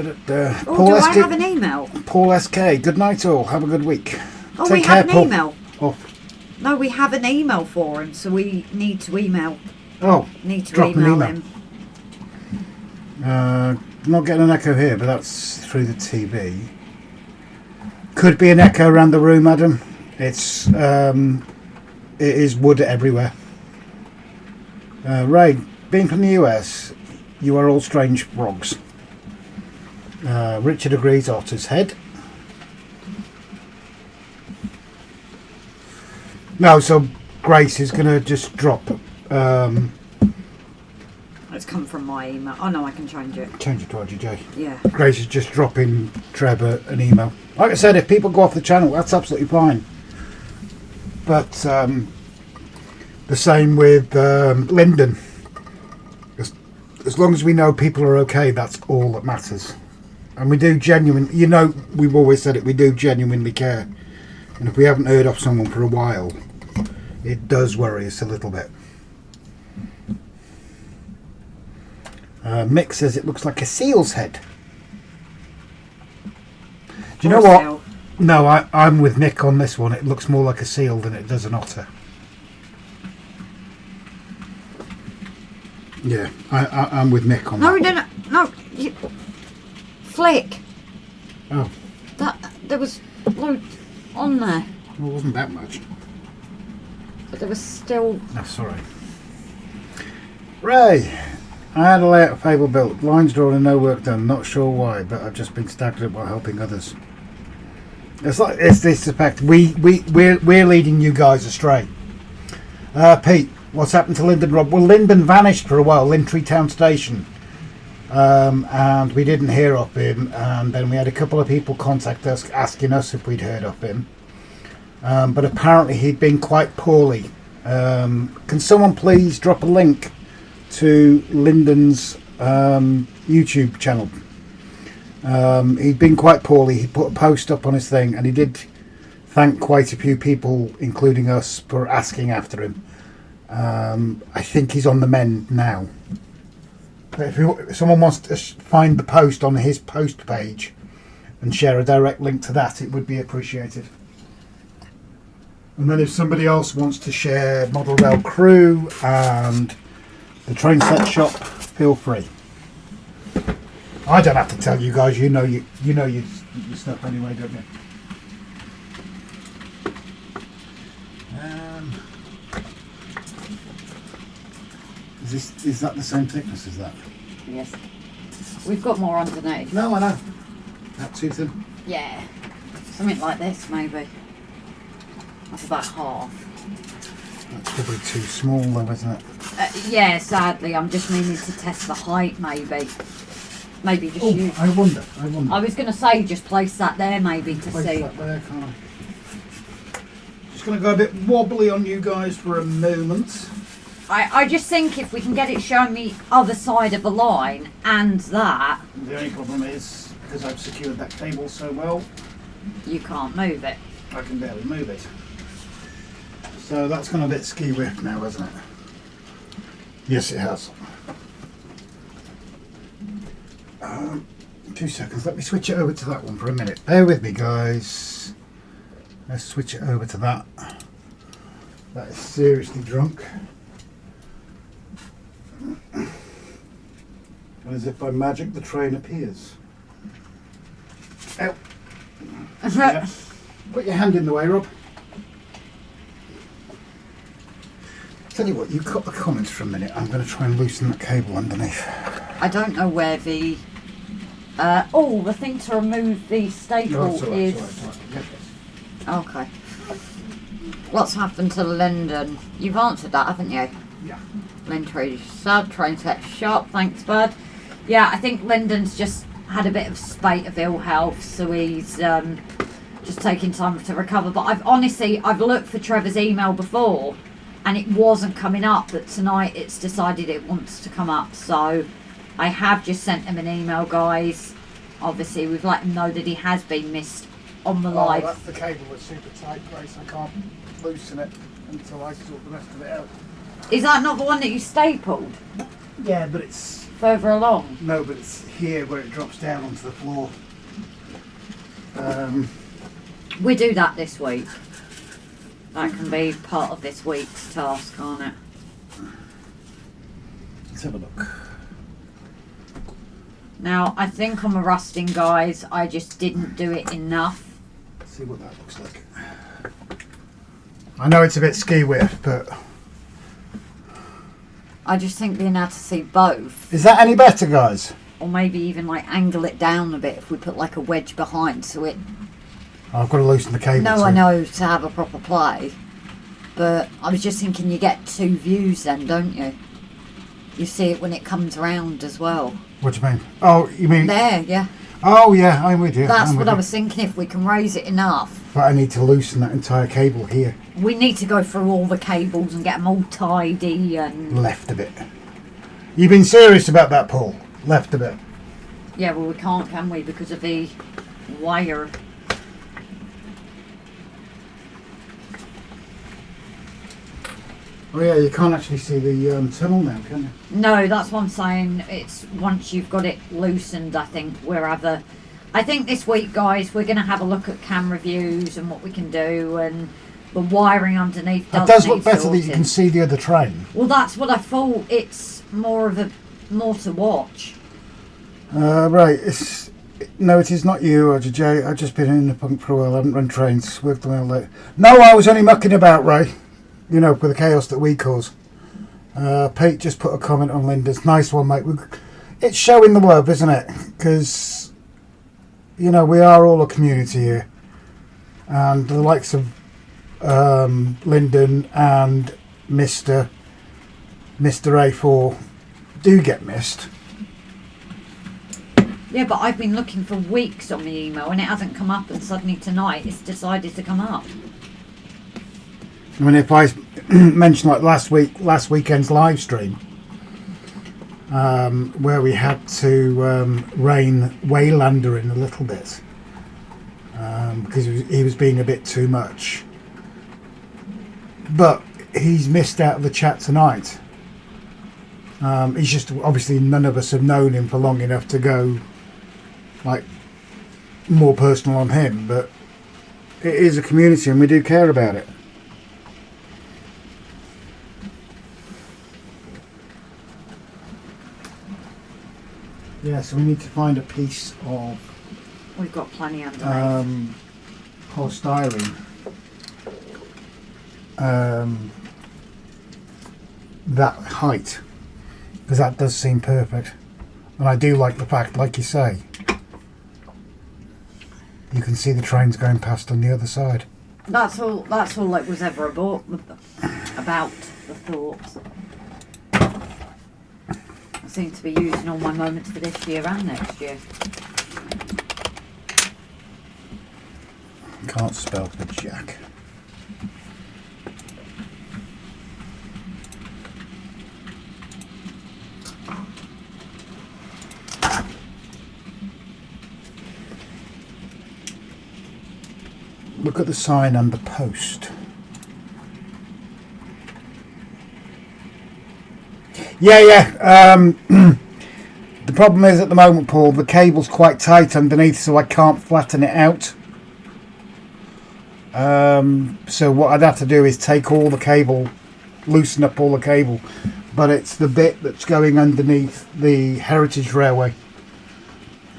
Speaker 1: Paul
Speaker 2: do
Speaker 1: SK,
Speaker 2: I have an email?
Speaker 1: Paul SK, good night all. Have a good week.
Speaker 2: Oh,
Speaker 1: Take
Speaker 2: we
Speaker 1: care,
Speaker 2: have an
Speaker 1: Paul.
Speaker 2: email.
Speaker 1: Oh.
Speaker 2: No, we have an email for him, so we need to email.
Speaker 1: Oh,
Speaker 2: Need to
Speaker 1: drop an
Speaker 2: email
Speaker 1: email.
Speaker 2: him.
Speaker 1: Not getting an echo here, but that's through the TV. Could be an echo around the room, Adam. It is wood everywhere. Ray, being from the US, you are all strange frogs. Richard agrees. Otter's head. No, so Grace is going to just drop.
Speaker 2: It's come from my email. Oh no, I can change it.
Speaker 1: Change it to RGJ.
Speaker 2: Yeah.
Speaker 1: Grace is just dropping Trevor an email. Like I said, if people go off the channel, that's absolutely fine. But the same with Lyndon. As long as we know people are okay, that's all that matters. And we do genuinely, we've always said it, we do genuinely care. And if we haven't heard of someone for a while, it does worry us a little bit. Mick says it looks like a seal's head. Do you know what?
Speaker 2: Seal.
Speaker 1: No, I'm with Mick on this one. It looks more like a seal than it does an otter. Yeah, I'm with Mick on that.
Speaker 2: No. Flick.
Speaker 1: Oh,
Speaker 2: There was loads on there,
Speaker 1: well, it wasn't that much.
Speaker 2: but there was still.
Speaker 1: That's all right. Ray, I had a layout fable built. Lines drawn and no work done. Not sure why, but I've just been stagnant while helping others. It's this effect. We're leading you guys astray. Pete, what's happened to Lyndon Rob? Well, Lyndon vanished for a while, Lintry Town Station. And we didn't hear of him, and then we had a couple of people contact us asking us if we'd heard of him, but apparently he'd been quite poorly. Can someone please drop a link to Lyndon's YouTube channel? He'd been quite poorly. He put a post up on his thing, and he did thank quite a few people, including us, for asking after him. I think he's on the mend now. If someone wants to find the post on his post page and share a direct link to that, it would be appreciated. And then if somebody else wants to share Model Rail Crew and the train set shop, feel free. I don't have to tell you guys. You know your stuff anyway, don't you? Is that the same thickness as that?
Speaker 2: Yes. We've got more underneath.
Speaker 1: No, I know. That too thin.
Speaker 2: Yeah. Something like this, maybe. That's about half.
Speaker 1: That's probably too small, though, isn't it?
Speaker 2: Yeah, sadly, I'm just meaning to test the height, maybe. Maybe just use.
Speaker 1: I wonder.
Speaker 2: I was going to say just place that there, maybe, to
Speaker 1: Place
Speaker 2: see.
Speaker 1: that there, can't I? Just going to go a bit wobbly on you guys for a moment.
Speaker 2: I just think if we can get it showing the other side of the line and that.
Speaker 1: The only problem is, because I've secured that cable so well,
Speaker 2: You can't move it.
Speaker 1: I can barely move it. So that's gone a bit ski-whiff now, hasn't it? Yes, it has. 2 seconds. Let me switch it over to that one for a minute. Bear with me, guys. Let's switch it over to that. That is seriously drunk. And as if by magic, the train appears. Ow. Yeah. Put your hand in the way, Rob. Tell you what, you cut the comments for a minute. I'm going to try and loosen that cable underneath.
Speaker 2: I don't know where the the thing to remove the staple is. Okay. What's happened to Linden? You've answered that, haven't you?
Speaker 1: Yeah.
Speaker 2: Linden trade sub, train set sharp, thanks bud. Yeah, I think Linden's just had a bit of a spate of ill health, so he's just taking time to recover. But I've looked for Trevor's email before and it wasn't coming up, but tonight it's decided it wants to come up, so I have just sent him an email, guys. Obviously we've let him know that he has been missed on the live.
Speaker 1: That's the cable that's super tight, Grace. I can't loosen it until I sort the rest of it out.
Speaker 2: Is that not the one that you stapled?
Speaker 1: Yeah, but it's...
Speaker 2: Further along?
Speaker 1: No, but it's here where it drops down onto the floor.
Speaker 2: We do that this week. That can be part of this week's task, can't it?
Speaker 1: Let's have a look.
Speaker 2: Now, I think on the rusting, guys, I just didn't do it enough.
Speaker 1: Let's see what that looks like. I know it's a bit ski whiff, but...
Speaker 2: I just think being able to see both.
Speaker 1: Is that any better, guys?
Speaker 2: Or maybe even like angle it down a bit if we put like a wedge behind so it...
Speaker 1: I've got to loosen the cable.
Speaker 2: No, I know, to have a proper play. But I was just thinking you get two views then, don't you? You see it when it comes round as well.
Speaker 1: What do you mean? Oh, you mean...
Speaker 2: There, yeah.
Speaker 1: Oh, yeah, I'm with you.
Speaker 2: That's what I was thinking, if we can raise it enough.
Speaker 1: But I need to loosen that entire cable here.
Speaker 2: We need to go through all the cables and get them all tidy and...
Speaker 1: Left a bit. You've been serious about that, Paul? Left a bit.
Speaker 2: Yeah, well, we can't, can we? Because of the wire.
Speaker 1: Oh, yeah, you can't actually see the tunnel now, can you?
Speaker 2: No, that's what I'm saying. It's once you've got it loosened, I think I think this week, guys, we're going to have a look at camera views and what we can do, and the wiring underneath
Speaker 1: It does look better that you can see the other train.
Speaker 2: Well, that's what I thought. It's more to watch.
Speaker 1: Right, no, it is not you, Roger J. I've just been in the punk for a while. I haven't run trains, worked them out late. No, I was only mucking about, Ray. You know, with the chaos that we cause. Pete just put a comment on Linda's. Nice one, mate. It's showing the love, isn't it? Because, you know, we are all a community here. And the likes of Lyndon and Mr. A4 do get missed.
Speaker 2: Yeah, but I've been looking for weeks on the email and it hasn't come up, and suddenly tonight it's decided to come up.
Speaker 1: I mean, if I mention like last weekend's live stream, where we had to rein Waylander in a little bit because he was being a bit too much, but he's missed out of the chat tonight. He's just obviously none of us have known him for long enough to go like more personal on him, but it is a community and we do care about it. Yeah, so we need to find a piece of...
Speaker 2: We've got plenty underneath.
Speaker 1: Polystyrene. That height. Because that does seem perfect. And I do like the fact, like you say, you can see the trains going past on the other side.
Speaker 2: That's all that was ever about the thoughts. I seem to be using all my moments for this year and next year.
Speaker 1: Can't spell for Jack. Look at the sign and the post. Yeah. The problem is at the moment, Paul, the cable's quite tight underneath, so I can't flatten it out. So what I'd have to do is take all the cable, loosen up all the cable, but it's the bit that's going underneath the Heritage Railway.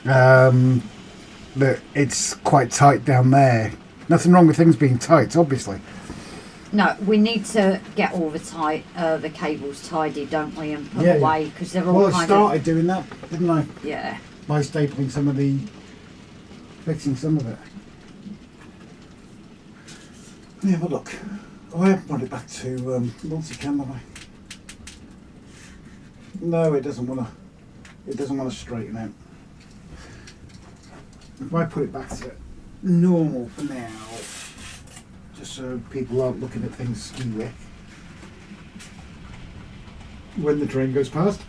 Speaker 1: That it's quite tight down there. Nothing wrong with things being tight, obviously.
Speaker 2: No, we need to get all the cables tidy, don't we, and put
Speaker 1: Yeah,
Speaker 2: away, because they're all
Speaker 1: Well, I
Speaker 2: kind
Speaker 1: started doing that, didn't I?
Speaker 2: of... Yeah.
Speaker 1: By stapling some of the... fixing some of it. Let me have a look. Oh, I haven't brought it back to multicam, have I? No, it doesn't want to... It doesn't want to straighten out. If I put it back to normal for now, just so people aren't looking at things skewy when the train goes past.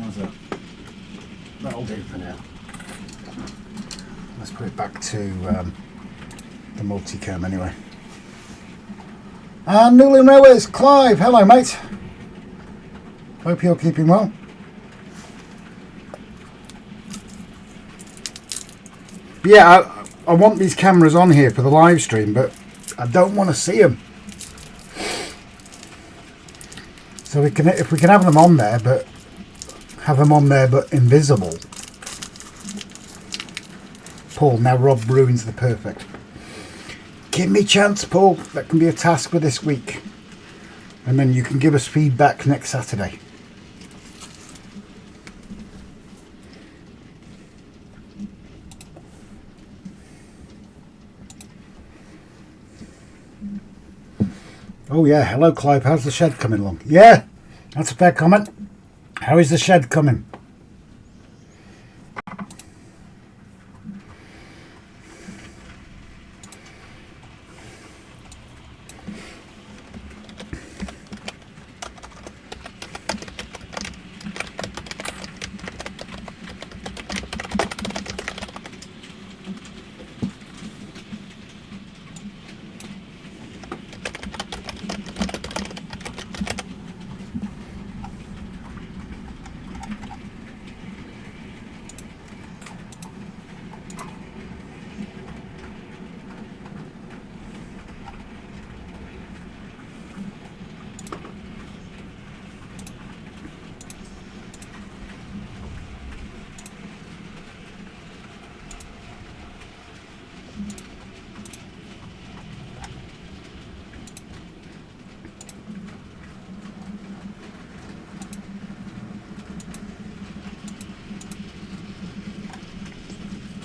Speaker 1: How's that? That'll do for now. Let's put it back to the multicam anyway. And Newland Railways, Clive, hello mate. Hope you're keeping well. Yeah, I want these cameras on here for the live stream, but I don't want to see them. So if we can have them on there, but invisible. Paul, now Rob ruins the perfect. Give me a chance, Paul. That can be a task for this week. And then you can give us feedback next Saturday. Oh yeah, hello Clive, how's the shed coming along? Yeah, that's a fair comment. How is the shed coming?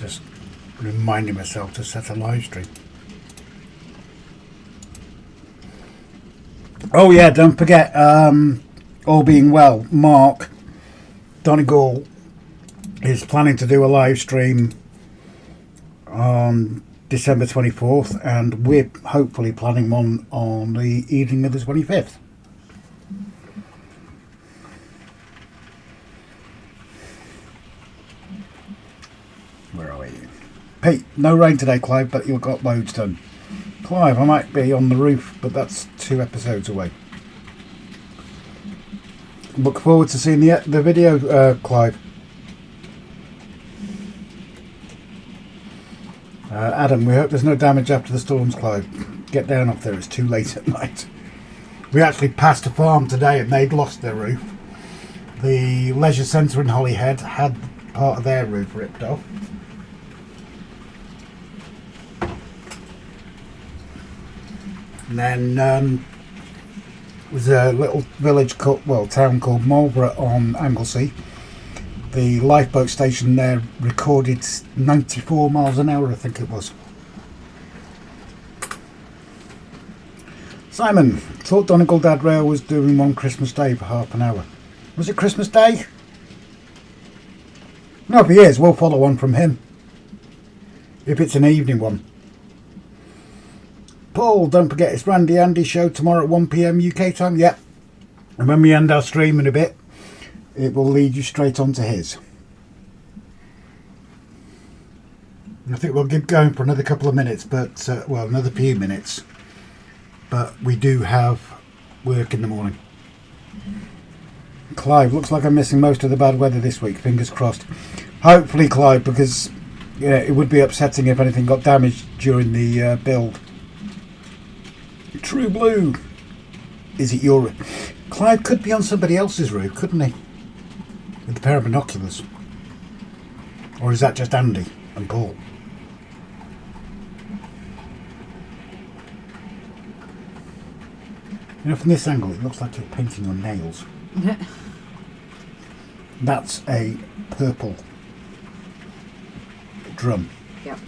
Speaker 1: Just reminding myself to set a live stream. Oh yeah, don't forget, all being well, Mark Donegal is planning to do a live stream on December 24th, and we're hopefully planning one on the evening of the 25th. Where are we? Pete, no rain today, Clive, but you've got loads done. Clive, I might be on the roof, but that's 2 episodes away. Look forward to seeing the video, Clive. Adam, we hope there's no damage after the storms, Clive. Get down off there, it's too late at night. We actually passed a farm today and they'd lost their roof. The leisure centre in Holyhead had part of their roof ripped off. And then there's a little town called Marlborough on Anglesey. The lifeboat station there recorded 94 miles an hour, I think it was. Simon, thought Donegal Dad Rail was doing one Christmas Day for half an hour. Was it Christmas Day? No, if he is, we'll follow on from him. If it's an evening one. Paul, don't forget it's Randy Andy's show tomorrow at 1 PM UK time. Yep. And when we end our stream in a bit, it will lead you straight on to his. I think we'll keep going for another couple of minutes, but well, another few minutes. But we do have work in the morning. Clive, looks like I'm missing most of the bad weather this week. Fingers crossed. Hopefully, Clive, because it would be upsetting if anything got damaged during the build. True Blue. Is it your... Clive could be on somebody else's roof, couldn't he? With a pair of binoculars. Or is that just Andy and Paul? You know, from this angle, it looks like you're painting your nails. That's a purple drum.
Speaker 2: Yep.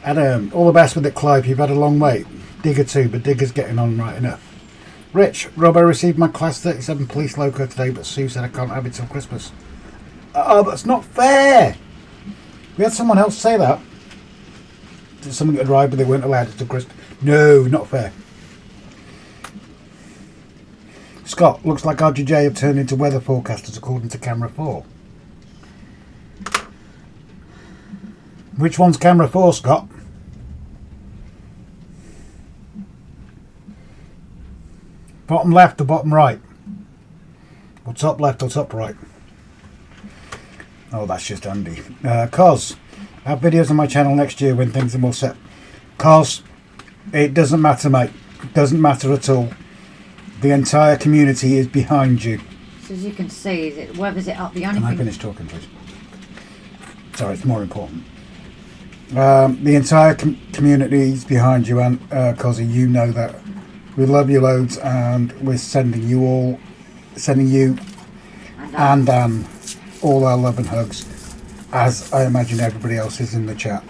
Speaker 1: Adam, all the best with it, Clive. You've had a long wait. Digger too, but Digger's getting on right enough. Rich, Rob, I received my Class 37 police loco today, but Sue said I can't have it till Christmas. Oh, that's not fair! We had someone else say that. Someone got arrived, but they weren't allowed it till Christmas. No, not fair. Scott, looks like RGJ have turned into weather forecasters according to camera 4. Which one's camera 4, Scott? Bottom left or bottom right? Or top left or top right? Oh, that's just Andy. Cos, I have videos on my channel next year when things are more set. Cos, it doesn't matter, mate. It doesn't matter at all. The entire community is behind you.
Speaker 2: So as you can see, the weather's it up. The only
Speaker 1: Can
Speaker 2: thing...
Speaker 1: I finish talking, please? Sorry, it's more important. The entire community is behind you, and Cosy, you know that. We love you loads, and we're sending you and Anne all our love and hugs, as I imagine everybody else is in the chat.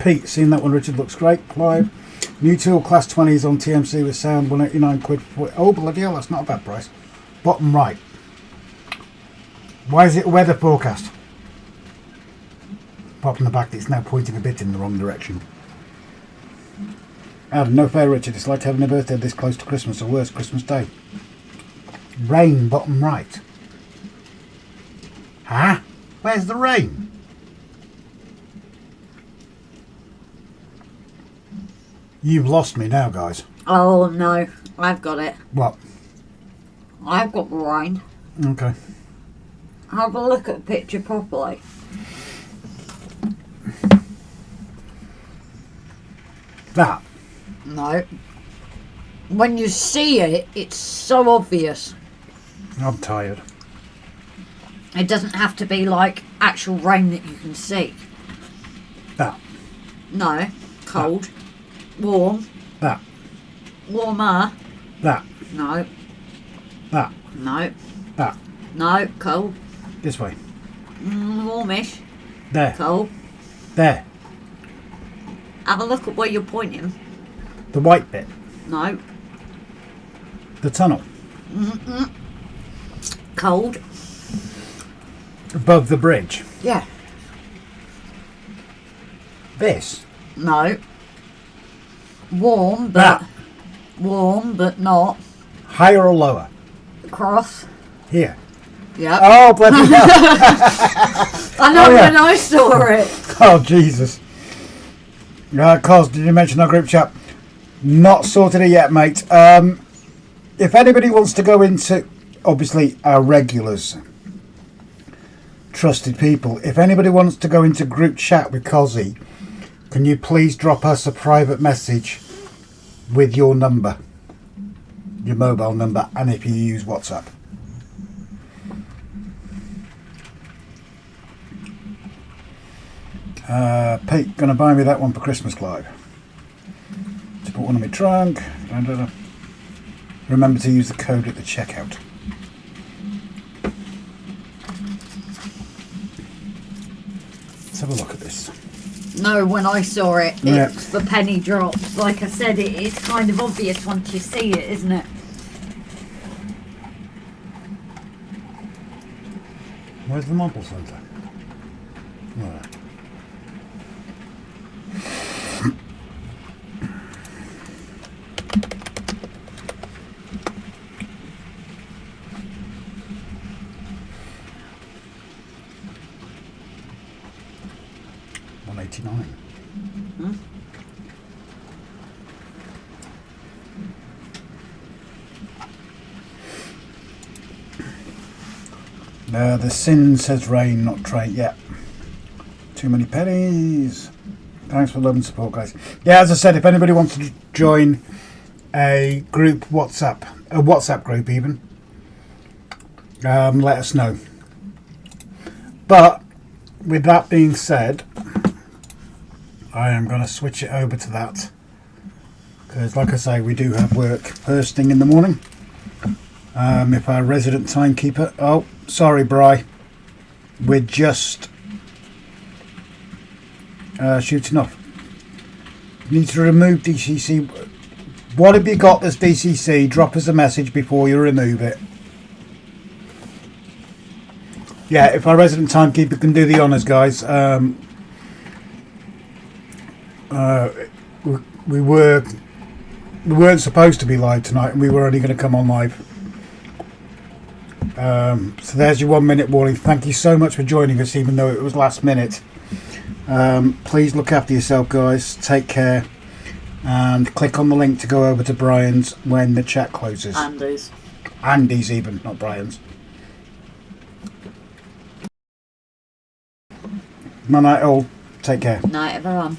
Speaker 1: Pete, seen that one, Richard, looks great. Clive, new tool Class 20s on TMC with sound, 189 quid for... Oh, bloody hell, that's not a bad price. Bottom right. Why is it a weather forecast? Apart from the fact it's now pointing a bit in the wrong direction. Adam, no fair, Richard. It's like having a birthday this close to Christmas, or worse, Christmas Day. Rain, bottom right. Huh? Where's the rain? You've lost me now, guys.
Speaker 2: Oh, no. I've got it.
Speaker 1: What?
Speaker 2: I've got the rain.
Speaker 1: Okay.
Speaker 2: Have a look at the picture properly.
Speaker 1: That?
Speaker 2: No. When you see it, it's so obvious.
Speaker 1: I'm tired.
Speaker 2: It doesn't have to be like actual rain that you can see.
Speaker 1: That?
Speaker 2: No. Cold. That. Warm.
Speaker 1: That?
Speaker 2: Warmer.
Speaker 1: That?
Speaker 2: No.
Speaker 1: That?
Speaker 2: No.
Speaker 1: That?
Speaker 2: No. Cold.
Speaker 1: This way.
Speaker 2: Warmish.
Speaker 1: There.
Speaker 2: Cold.
Speaker 1: There.
Speaker 2: Have a look at where you're pointing.
Speaker 1: The white bit.
Speaker 2: No.
Speaker 1: The tunnel.
Speaker 2: Cold.
Speaker 1: Above the bridge.
Speaker 2: Yeah.
Speaker 1: This.
Speaker 2: No. Warm, but
Speaker 1: That.
Speaker 2: warm, but not.
Speaker 1: Higher or lower?
Speaker 2: Cross.
Speaker 1: Here.
Speaker 2: Yep.
Speaker 1: Oh, bloody hell.
Speaker 2: I know
Speaker 1: Oh, yeah.
Speaker 2: when I saw it.
Speaker 1: Oh, Jesus. Cos, did you mention our group chat? Not sorted it yet, mate. If anybody wants to go into, obviously, our regulars, trusted people, if anybody wants to go into group chat with Cosy, can you please drop us a private message with your number, your mobile number, and if you use WhatsApp. Pete, gonna buy me that one for Christmas, Clive. To put one in my trunk. Remember to use the code at the checkout. Let's have a look at this.
Speaker 2: No, when I saw it,
Speaker 1: Yeah.
Speaker 2: it's the penny drops. Like I said, it's kind of obvious once you see it, isn't it?
Speaker 1: Where's the model centre? Right. £1.89. The Sin says rain, not train. Yeah. Too many pennies. Thanks for love and support, guys. Yeah, as I said, if anybody wants to join a group a WhatsApp group even, let us know. But with that being said, I am going to switch it over to that because, like I say, we do have work first thing in the morning. If our resident timekeeper, oh, sorry, Bri, we're just shooting off. You need to remove DCC. What have you got that's DCC? Drop us a message before you remove it. Yeah, if our resident timekeeper can do the honours, guys. We weren't supposed to be live tonight, and we were only going to come on live. So there's your 1 minute warning. Thank you so much for joining us, even though it was last minute. Please look after yourself, guys. Take care, and click on the link to go over to Brian's when the chat closes. Andy's even, not Brian's. Night all. Take care.
Speaker 2: Night everyone.